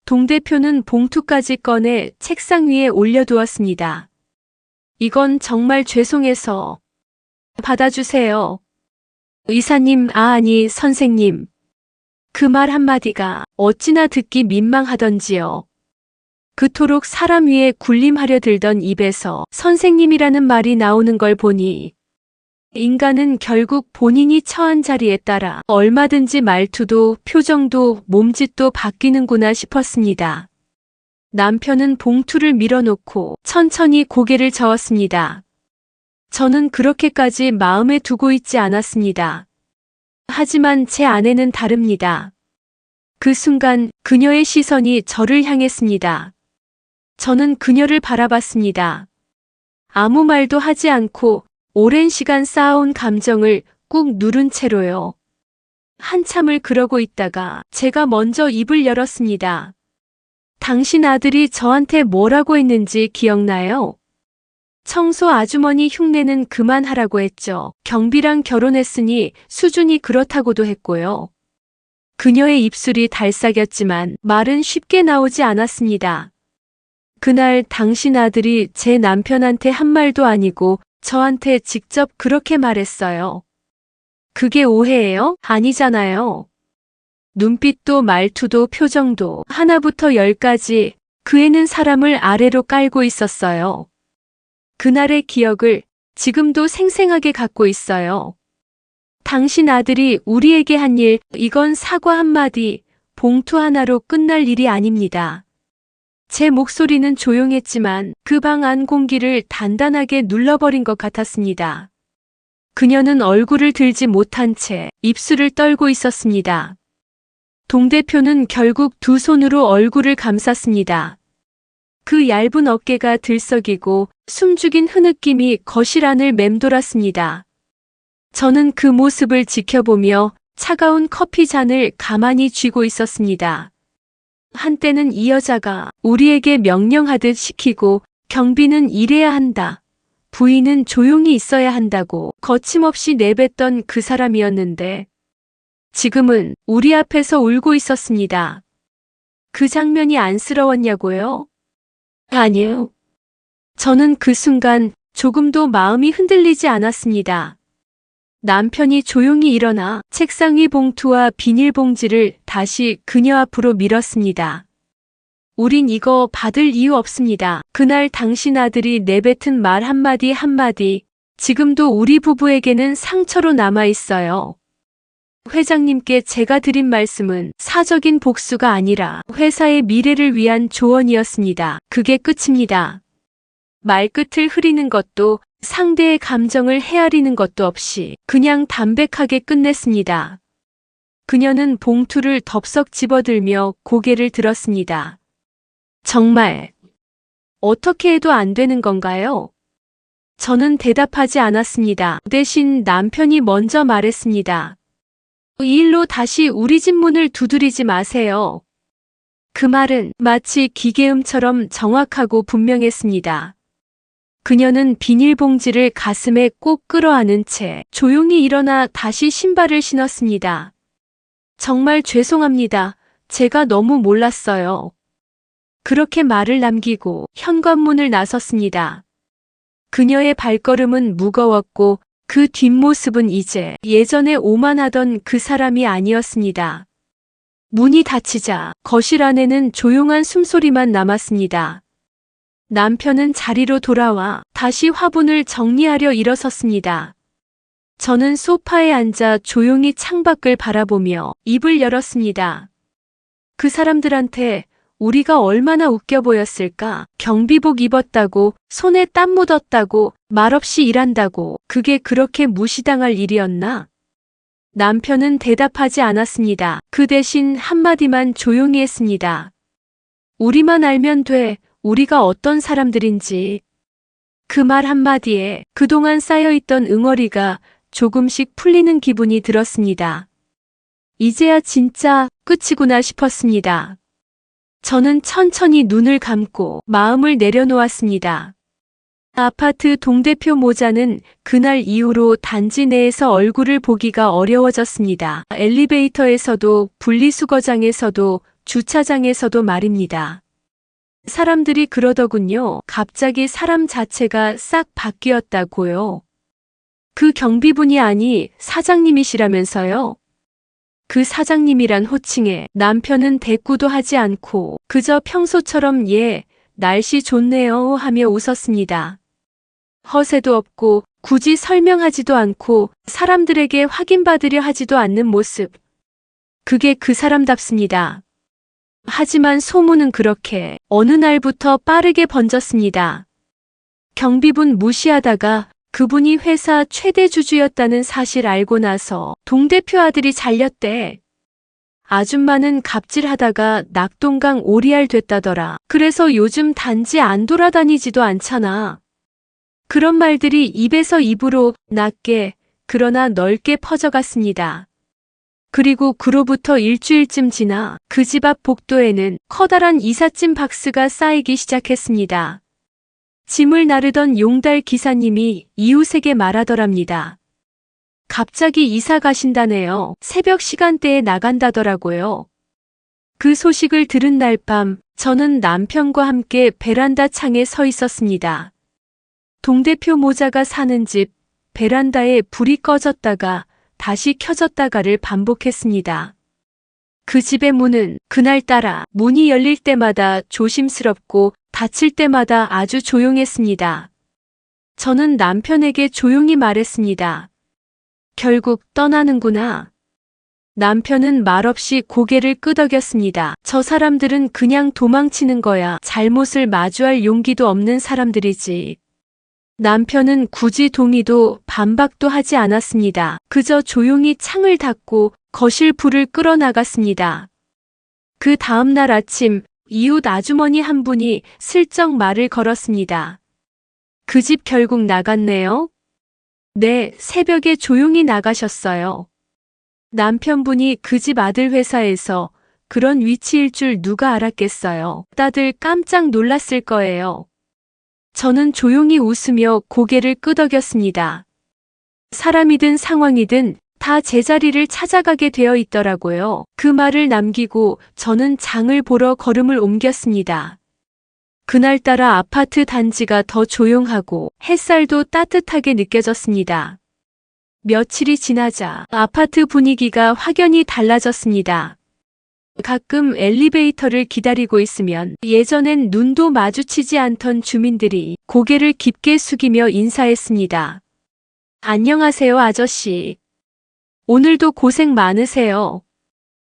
동대표는 봉투까지 꺼내 책상 위에 올려두었습니다. 이건 정말 죄송해서 받아주세요. 의사님, 아니 선생님. 그 말 한마디가 어찌나 듣기 민망하던지요. 그토록 사람 위에 군림하려 들던 입에서 선생님이라는 말이 나오는 걸 보니 인간은 결국 본인이 처한 자리에 따라 얼마든지 말투도 표정도 몸짓도 바뀌는구나 싶었습니다. 남편은 봉투를 밀어놓고 천천히 고개를 저었습니다. 저는 그렇게까지 마음에 두고 있지 않았습니다. 하지만 제 아내는 다릅니다. 그 순간 그녀의 시선이 저를 향했습니다. 저는 그녀를 바라봤습니다. 아무 말도 하지 않고 오랜 시간 쌓아온 감정을 꾹 누른 채로요. 한참을 그러고 있다가 제가 먼저 입을 열었습니다. 당신 아들이 저한테 뭐라고 했는지 기억나요? 청소 아주머니 흉내는 그만하라고 했죠. 경비랑 결혼했으니 수준이 그렇다고도 했고요. 그녀의 입술이 달싹였지만 말은 쉽게 나오지 않았습니다. 그날 당신 아들이 제 남편한테 한 말도 아니고 저한테 직접 그렇게 말했어요. 그게 오해예요? 아니잖아요. 눈빛도 말투도 표정도 하나부터 열까지 그 애는 사람을 아래로 깔고 있었어요. 그날의 기억을 지금도 생생하게 갖고 있어요. 당신 아들이 우리에게 한 일, 이건 사과 한마디, 봉투 하나로 끝날 일이 아닙니다. 제 목소리는 조용했지만 그 방 안 공기를 단단하게 눌러버린 것 같았습니다. 그녀는 얼굴을 들지 못한 채 입술을 떨고 있었습니다. 동 대표는 결국 두 손으로 얼굴을 감쌌습니다. 그 얇은 어깨가 들썩이고 숨죽인 흐느낌이 거실 안을 맴돌았습니다. 저는 그 모습을 지켜보며 차가운 커피 잔을 가만히 쥐고 있었습니다. 한때는 이 여자가 우리에게 명령하듯 시키고 경비는 이래야 한다. 부인은 조용히 있어야 한다고 거침없이 내뱉던 그 사람이었는데 지금은 우리 앞에서 울고 있었습니다. 그 장면이 안쓰러웠냐고요? 아니요. 저는 그 순간 조금도 마음이 흔들리지 않았습니다. 남편이 조용히 일어나 책상 위 봉투와 비닐봉지를 다시 그녀 앞으로 밀었습니다. 우린 이거 받을 이유 없습니다. 그날 당신 아들이 내뱉은 말 한마디 한마디, 지금도 우리 부부에게는 상처로 남아 있어요. 회장님께 제가 드린 말씀은 사적인 복수가 아니라 회사의 미래를 위한 조언이었습니다. 그게 끝입니다. 말끝을 흐리는 것도 상대의 감정을 헤아리는 것도 없이 그냥 담백하게 끝냈습니다. 그녀는 봉투를 덥석 집어들며 고개를 들었습니다. 정말 어떻게 해도 안 되는 건가요? 저는 대답하지 않았습니다. 대신 남편이 먼저 말했습니다. 이 일로 다시 우리 집 문을 두드리지 마세요. 그 말은 마치 기계음처럼 정확하고 분명했습니다. 그녀는 비닐봉지를 가슴에 꼭 끌어안은 채 조용히 일어나 다시 신발을 신었습니다. 정말 죄송합니다. 제가 너무 몰랐어요. 그렇게 말을 남기고 현관문을 나섰습니다. 그녀의 발걸음은 무거웠고 그 뒷모습은 이제 예전에 오만하던 그 사람이 아니었습니다. 문이 닫히자 거실 안에는 조용한 숨소리만 남았습니다. 남편은 자리로 돌아와 다시 화분을 정리하려 일어섰습니다. 저는 소파에 앉아 조용히 창밖을 바라보며 입을 열었습니다. 그 사람들한테 우리가 얼마나 웃겨 보였을까? 경비복 입었다고, 손에 땀 묻었다고, 말없이 일한다고, 그게 그렇게 무시당할 일이었나? 남편은 대답하지 않았습니다. 그 대신 한마디만 조용히 했습니다. 우리만 알면 돼. 우리가 어떤 사람들인지. 그 말 한마디에 그동안 쌓여있던 응어리가 조금씩 풀리는 기분이 들었습니다. 이제야 진짜 끝이구나 싶었습니다. 저는 천천히 눈을 감고 마음을 내려놓았습니다. 아파트 동대표 모자는 그날 이후로 단지 내에서 얼굴을 보기가 어려워졌습니다. 엘리베이터에서도 분리수거장에서도 주차장에서도 말입니다. 사람들이 그러더군요. 갑자기 사람 자체가 싹 바뀌었다고요. 그 경비분이 아니 사장님이시라면서요. 그 사장님이란 호칭에 남편은 대꾸도 하지 않고 그저 평소처럼 예, 날씨 좋네요 하며 웃었습니다. 허세도 없고 굳이 설명하지도 않고 사람들에게 확인받으려 하지도 않는 모습. 그게 그 사람답습니다. 하지만 소문은 그렇게 어느 날부터 빠르게 번졌습니다. 경비분 무시하다가 그분이 회사 최대 주주였다는 사실 알고 나서 동대표 아들이 잘렸대. 아줌마는 갑질하다가 낙동강 오리알 됐다더라. 그래서 요즘 단지 안 돌아다니지도 않잖아. 그런 말들이 입에서 입으로 낮게 그러나 넓게 퍼져갔습니다. 그리고 그로부터 일주일쯤 지나 그 집 앞 복도에는 커다란 이삿짐 박스가 쌓이기 시작했습니다. 짐을 나르던 용달 기사님이 이웃에게 말하더랍니다. 갑자기 이사 가신다네요. 새벽 시간대에 나간다더라고요. 그 소식을 들은 날 밤 저는 남편과 함께 베란다 창에 서 있었습니다. 동대표 모자가 사는 집 베란다에 불이 꺼졌다가 다시 켜졌다가를 반복했습니다. 그 집의 문은 그날따라 문이 열릴 때마다 조심스럽고 닫힐 때마다 아주 조용했습니다. 저는 남편에게 조용히 말했습니다. 결국 떠나는구나. 남편은 말없이 고개를 끄덕였습니다. 저 사람들은 그냥 도망치는 거야. 잘못을 마주할 용기도 없는 사람들이지. 남편은 굳이 동의도 반박도 하지 않았습니다. 그저 조용히 창을 닫고 거실 불을 끌어 나갔습니다. 그 다음 날 아침 이웃 아주머니 한 분이 슬쩍 말을 걸었습니다. 그 집 결국 나갔네요? 네, 새벽에 조용히 나가셨어요. 남편분이 그 집 아들 회사에서 그런 위치일 줄 누가 알았겠어요. 다들 깜짝 놀랐을 거예요. 저는 조용히 웃으며 고개를 끄덕였습니다. 사람이든 상황이든 다 제자리를 찾아가게 되어 있더라고요. 그 말을 남기고 저는 장을 보러 걸음을 옮겼습니다. 그날따라 아파트 단지가 더 조용하고 햇살도 따뜻하게 느껴졌습니다. 며칠이 지나자 아파트 분위기가 확연히 달라졌습니다. 가끔 엘리베이터를 기다리고 있으면 예전엔 눈도 마주치지 않던 주민들이 고개를 깊게 숙이며 인사했습니다. 안녕하세요, 아저씨. 오늘도 고생 많으세요.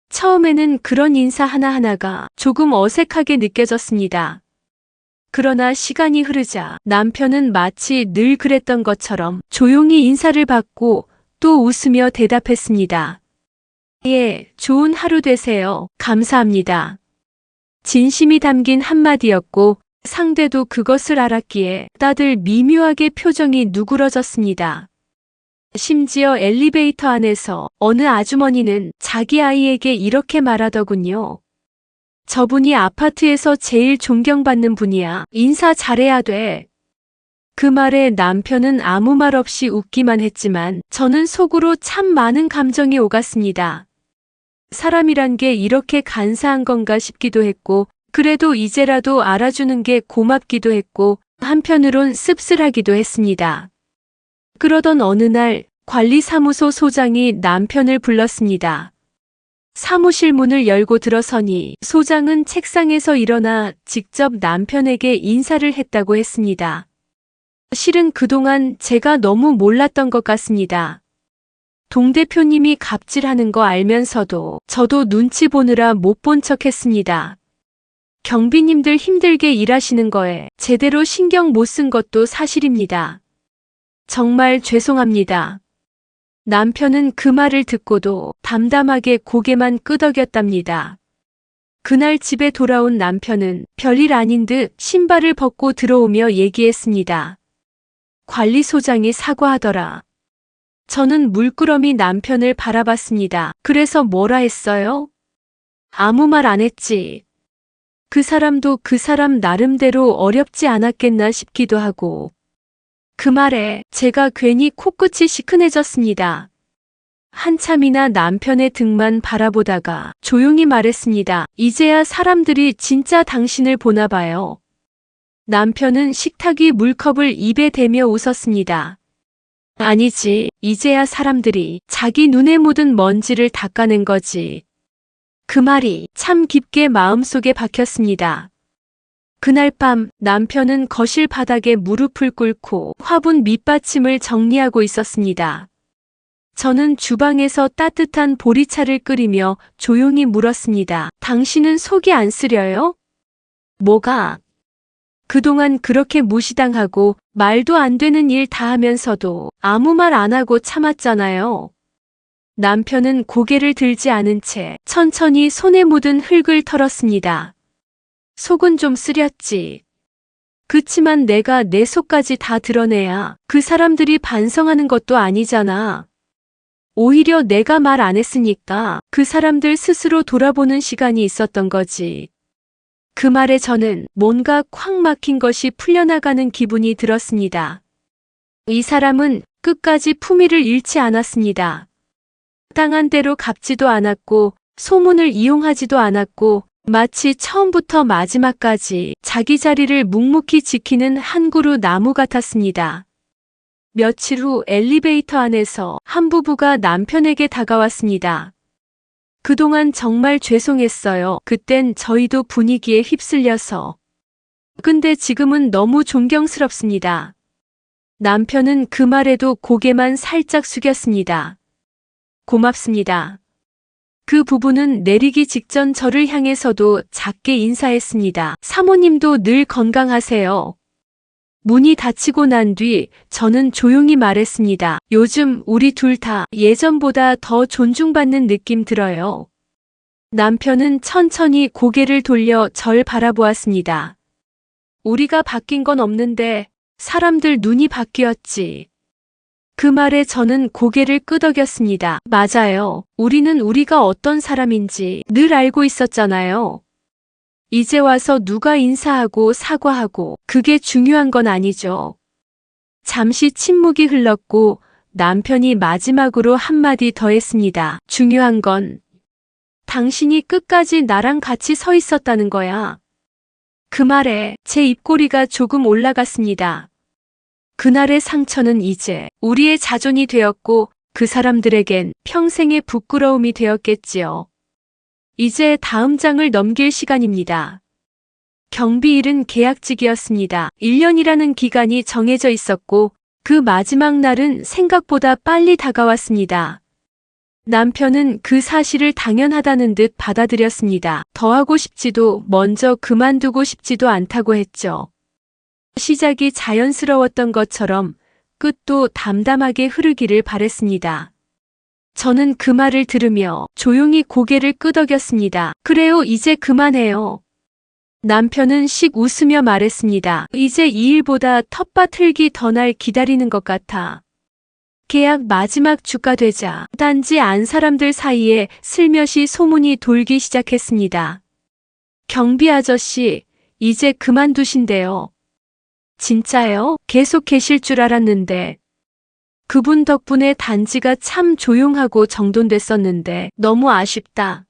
처음에는 그런 인사 하나하나가 조금 어색하게 느껴졌습니다. 그러나 시간이 흐르자 남편은 마치 늘 그랬던 것처럼 조용히 인사를 받고 또 웃으며 대답했습니다. 예, 좋은 하루 되세요. 감사합니다. 진심이 담긴 한마디였고 상대도 그것을 알았기에 다들 미묘하게 표정이 누그러졌습니다. 심지어 엘리베이터 안에서 어느 아주머니는 자기 아이에게 이렇게 말하더군요. 저분이 아파트에서 제일 존경받는 분이야. 인사 잘해야 돼. 그 말에 남편은 아무 말 없이 웃기만 했지만 저는 속으로 참 많은 감정이 오갔습니다. 사람이란 게 이렇게 간사한 건가 싶기도 했고, 그래도 이제라도 알아주는 게 고맙기도 했고, 한편으론 씁쓸하기도 했습니다. 그러던 어느 날 관리사무소 소장이 남편을 불렀습니다. 사무실 문을 열고 들어서니 소장은 책상에서 일어나 직접 남편에게 인사를 했다고 했습니다. 실은 그동안 제가 너무 몰랐던 것 같습니다. 동 대표님이 갑질하는 거 알면서도 저도 눈치 보느라 못 본 척 했습니다. 경비님들 힘들게 일하시는 거에 제대로 신경 못 쓴 것도 사실입니다. 정말 죄송합니다. 남편은 그 말을 듣고도 담담하게 고개만 끄덕였답니다. 그날 집에 돌아온 남편은 별일 아닌 듯 신발을 벗고 들어오며 얘기했습니다. 관리소장이 사과하더라. 저는 물끄러미 남편을 바라봤습니다. 그래서 뭐라 했어요? 아무 말 안 했지. 그 사람도 그 사람 나름대로 어렵지 않았겠나 싶기도 하고. 그 말에 제가 괜히 코끝이 시큰해졌습니다. 한참이나 남편의 등만 바라보다가 조용히 말했습니다. 이제야 사람들이 진짜 당신을 보나 봐요. 남편은 식탁 위 물컵을 입에 대며 웃었습니다. 아니지, 이제야 사람들이 자기 눈에 묻은 먼지를 닦아낸 거지. 그 말이 참 깊게 마음속에 박혔습니다. 그날 밤 남편은 거실 바닥에 무릎을 꿇고 화분 밑받침을 정리하고 있었습니다. 저는 주방에서 따뜻한 보리차를 끓이며 조용히 물었습니다. 당신은 속이 안 쓰려요? 뭐가? 그동안 그렇게 무시당하고 말도 안 되는 일 다 하면서도 아무 말 안 하고 참았잖아요. 남편은 고개를 들지 않은 채 천천히 손에 묻은 흙을 털었습니다. 속은 좀 쓰렸지. 그치만 내가 내 속까지 다 드러내야 그 사람들이 반성하는 것도 아니잖아. 오히려 내가 말 안 했으니까 그 사람들 스스로 돌아보는 시간이 있었던 거지. 그 말에 저는 뭔가 콱 막힌 것이 풀려나가는 기분이 들었습니다. 이 사람은 끝까지 품위를 잃지 않았습니다. 당한 대로 갚지도 않았고 소문을 이용하지도 않았고 마치 처음부터 마지막까지 자기 자리를 묵묵히 지키는 한 그루 나무 같았습니다. 며칠 후 엘리베이터 안에서 한 부부가 남편에게 다가왔습니다. 그동안 정말 죄송했어요. 그땐 저희도 분위기에 휩쓸려서. 근데 지금은 너무 존경스럽습니다. 남편은 그 말에도 고개만 살짝 숙였습니다. 고맙습니다. 그 부부는 내리기 직전 저를 향해서도 작게 인사했습니다. 사모님도 늘 건강하세요. 문이 닫히고 난 뒤 저는 조용히 말했습니다. 요즘 우리 둘 다 예전보다 더 존중받는 느낌 들어요. 남편은 천천히 고개를 돌려 절 바라보았습니다. 우리가 바뀐 건 없는데 사람들 눈이 바뀌었지. 그 말에 저는 고개를 끄덕였습니다. 맞아요. 우리는 우리가 어떤 사람인지 늘 알고 있었잖아요. 이제 와서 누가 인사하고 사과하고 그게 중요한 건 아니죠. 잠시 침묵이 흘렀고 남편이 마지막으로 한마디 더 했습니다. 중요한 건 당신이 끝까지 나랑 같이 서 있었다는 거야. 그 말에 제 입꼬리가 조금 올라갔습니다. 그날의 상처는 이제 우리의 자존이 되었고 그 사람들에겐 평생의 부끄러움이 되었겠지요. 이제 다음 장을 넘길 시간입니다. 경비일은 계약직이었습니다. 1년이라는 기간이 정해져 있었고 그 마지막 날은 생각보다 빨리 다가왔습니다. 남편은 그 사실을 당연하다는 듯 받아들였습니다. 더 하고 싶지도 먼저 그만두고 싶지도 않다고 했죠. 시작이 자연스러웠던 것처럼 끝도 담담하게 흐르기를 바랬습니다. 저는 그 말을 들으며 조용히 고개를 끄덕였습니다. 그래요, 이제 그만해요. 남편은 씩 웃으며 말했습니다. 이제 이 일보다 텃밭 흙이 더 날 기다리는 것 같아. 계약 마지막 주가 되자 단지 안 사람들 사이에 슬며시 소문이 돌기 시작했습니다. 경비 아저씨, 이제 그만두신대요. 진짜요? 계속 계실 줄 알았는데. 그분 덕분에 단지가 참 조용하고 정돈됐었는데 너무 아쉽다.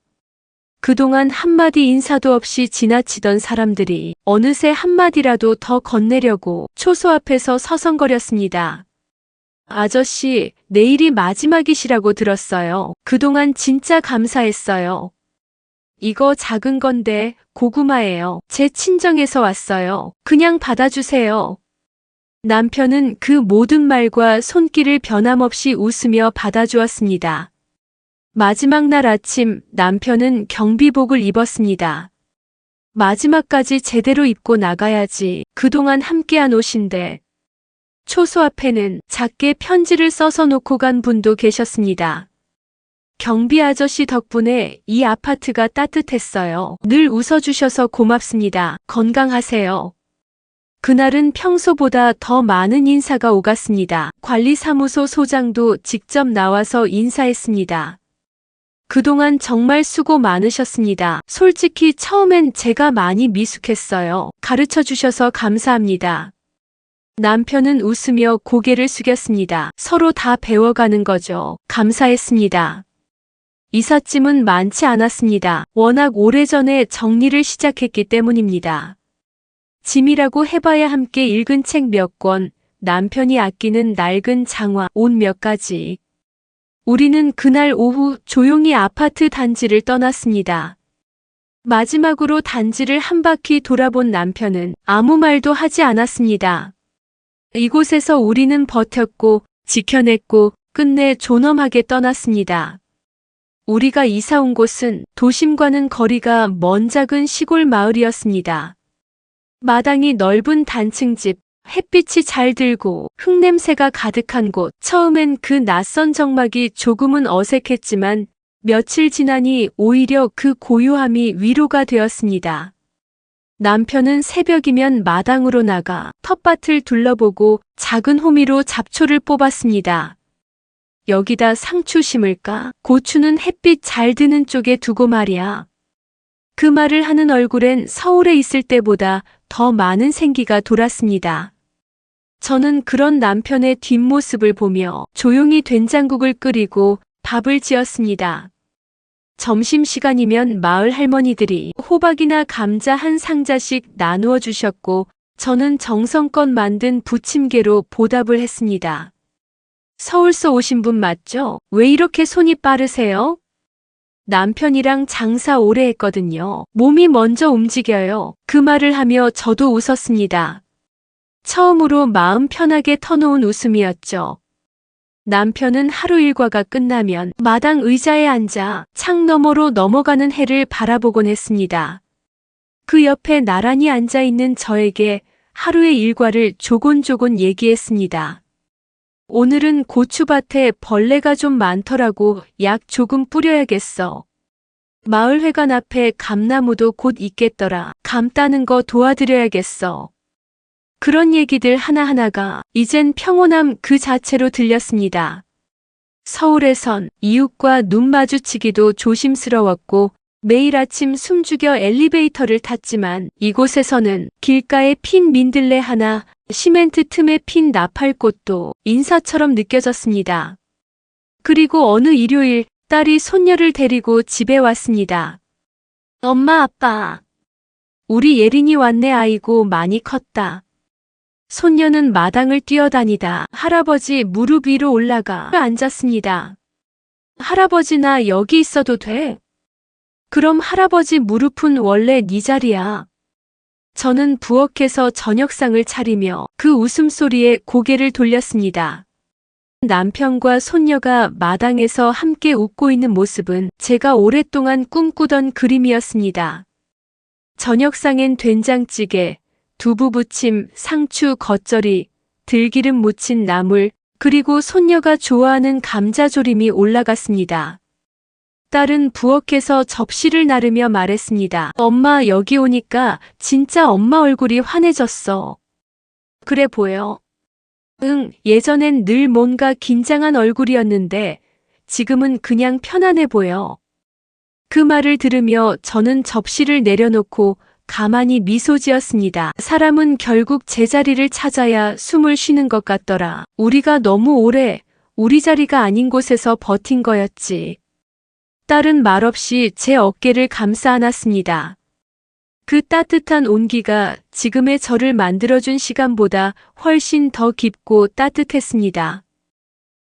그동안 한마디 인사도 없이 지나치던 사람들이 어느새 한마디라도 더 건네려고 초소 앞에서 서성거렸습니다. 아저씨, 내일이 마지막이시라고 들었어요. 그동안 진짜 감사했어요. 이거 작은 건데 고구마예요. 제 친정에서 왔어요. 그냥 받아주세요. 남편은 그 모든 말과 손길을 변함없이 웃으며 받아주었습니다. 마지막 날 아침 남편은 경비복을 입었습니다. 마지막까지 제대로 입고 나가야지. 그동안 함께한 옷인데. 초소 앞에는 작게 편지를 써서 놓고 간 분도 계셨습니다. 경비 아저씨 덕분에 이 아파트가 따뜻했어요. 늘 웃어주셔서 고맙습니다. 건강하세요. 그날은 평소보다 더 많은 인사가 오갔습니다. 관리사무소 소장도 직접 나와서 인사했습니다. 그동안 정말 수고 많으셨습니다. 솔직히 처음엔 제가 많이 미숙했어요. 가르쳐 주셔서 감사합니다. 남편은 웃으며 고개를 숙였습니다. 서로 다 배워가는 거죠. 감사했습니다. 이삿짐은 많지 않았습니다. 워낙 오래전에 정리를 시작했기 때문입니다. 짐이라고 해봐야 함께 읽은 책 몇 권, 남편이 아끼는 낡은 장화, 옷 몇 가지. 우리는 그날 오후 조용히 아파트 단지를 떠났습니다. 마지막으로 단지를 한 바퀴 돌아본 남편은 아무 말도 하지 않았습니다. 이곳에서 우리는 버텼고, 지켜냈고, 끝내 존엄하게 떠났습니다. 우리가 이사 온 곳은 도심과는 거리가 먼 작은 시골 마을이었습니다. 마당이 넓은 단층집, 햇빛이 잘 들고 흙냄새가 가득한 곳. 처음엔 그 낯선 정막이 조금은 어색했지만 며칠 지나니 오히려 그 고요함이 위로가 되었습니다. 남편은 새벽이면 마당으로 나가 텃밭을 둘러보고 작은 호미로 잡초를 뽑았습니다. 여기다 상추 심을까? 고추는 햇빛 잘 드는 쪽에 두고 말이야. 그 말을 하는 얼굴엔 서울에 있을 때보다 더 많은 생기가 돌았습니다. 저는 그런 남편의 뒷모습을 보며 조용히 된장국을 끓이고 밥을 지었습니다. 점심시간이면 마을 할머니들이 호박이나 감자 한 상자씩 나누어 주셨고 저는 정성껏 만든 부침개로 보답을 했습니다. 서울서 오신 분 맞죠? 왜 이렇게 손이 빠르세요? 남편이랑 장사 오래 했거든요. 몸이 먼저 움직여요. 그 말을 하며 저도 웃었습니다. 처음으로 마음 편하게 터놓은 웃음이었죠. 남편은 하루 일과가 끝나면 마당 의자에 앉아 창 너머로 넘어가는 해를 바라보곤 했습니다. 그 옆에 나란히 앉아 있는 저에게 하루의 일과를 조곤조곤 얘기했습니다. 오늘은 고추밭에 벌레가 좀 많더라고. 약 조금 뿌려야겠어. 마을회관 앞에 감나무도 곧 있겠더라. 감 따는 거 도와드려야겠어. 그런 얘기들 하나하나가 이젠 평온함 그 자체로 들렸습니다. 서울에선 이웃과 눈 마주치기도 조심스러웠고 매일 아침 숨죽여 엘리베이터를 탔지만 이곳에서는 길가에 핀 민들레 하나, 시멘트 틈에 핀 나팔꽃도 인사처럼 느껴졌습니다. 그리고 어느 일요일 딸이 손녀를 데리고 집에 왔습니다. 엄마, 아빠. 우리 예린이 왔네. 아이고 많이 컸다. 손녀는 마당을 뛰어다니다 할아버지 무릎 위로 올라가 앉았습니다. 할아버지 나 여기 있어도 돼? 그럼 할아버지 무릎은 원래 네 자리야. 저는 부엌에서 저녁상을 차리며 그 웃음소리에 고개를 돌렸습니다. 남편과 손녀가 마당에서 함께 웃고 있는 모습은 제가 오랫동안 꿈꾸던 그림이었습니다. 저녁상엔 된장찌개, 두부부침, 상추 겉절이, 들기름 묻힌 나물, 그리고 손녀가 좋아하는 감자조림이 올라갔습니다. 딸은 부엌에서 접시를 나르며 말했습니다. 엄마 여기 오니까 진짜 엄마 얼굴이 환해졌어. 그래 보여. 응, 예전엔 늘 뭔가 긴장한 얼굴이었는데 지금은 그냥 편안해 보여. 그 말을 들으며 저는 접시를 내려놓고 가만히 미소 지었습니다. 사람은 결국 제자리를 찾아야 숨을 쉬는 것 같더라. 우리가 너무 오래 우리 자리가 아닌 곳에서 버틴 거였지. 딸은 말없이 제 어깨를 감싸 안았습니다. 그 따뜻한 온기가 지금의 저를 만들어준 시간보다 훨씬 더 깊고 따뜻했습니다.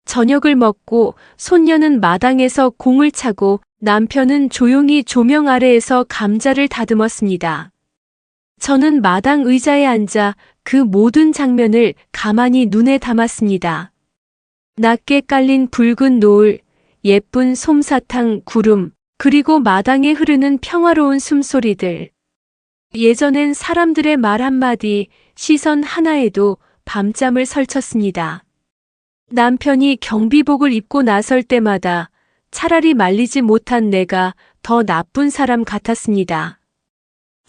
저녁을 먹고 손녀는 마당에서 공을 차고 남편은 조용히 조명 아래에서 감자를 다듬었습니다. 저는 마당 의자에 앉아 그 모든 장면을 가만히 눈에 담았습니다. 낮게 깔린 붉은 노을, 예쁜 솜사탕, 구름, 그리고 마당에 흐르는 평화로운 숨소리들. 예전엔 사람들의 말 한마디, 시선 하나에도 밤잠을 설쳤습니다. 남편이 경비복을 입고 나설 때마다 차라리 말리지 못한 내가 더 나쁜 사람 같았습니다.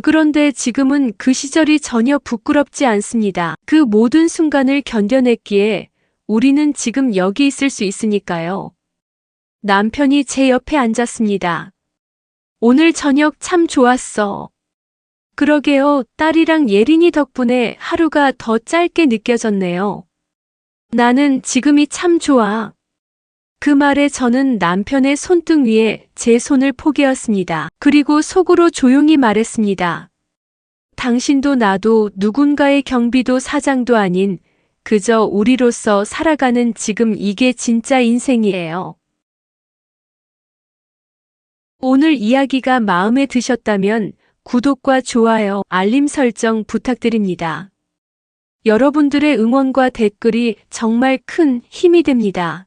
그런데 지금은 그 시절이 전혀 부끄럽지 않습니다. 그 모든 순간을 견뎌냈기에 우리는 지금 여기 있을 수 있으니까요. 남편이 제 옆에 앉았습니다. 오늘 저녁 참 좋았어. 그러게요. 딸이랑 예린이 덕분에 하루가 더 짧게 느껴졌네요. 나는 지금이 참 좋아. 그 말에 저는 남편의 손등 위에 제 손을 포개었습니다. 그리고 속으로 조용히 말했습니다. 당신도 나도 누군가의 경비도 사장도 아닌 그저 우리로서 살아가는 지금 이게 진짜 인생이에요. 오늘 이야기가 마음에 드셨다면 구독과 좋아요, 알림 설정 부탁드립니다. 여러분들의 응원과 댓글이 정말 큰 힘이 됩니다.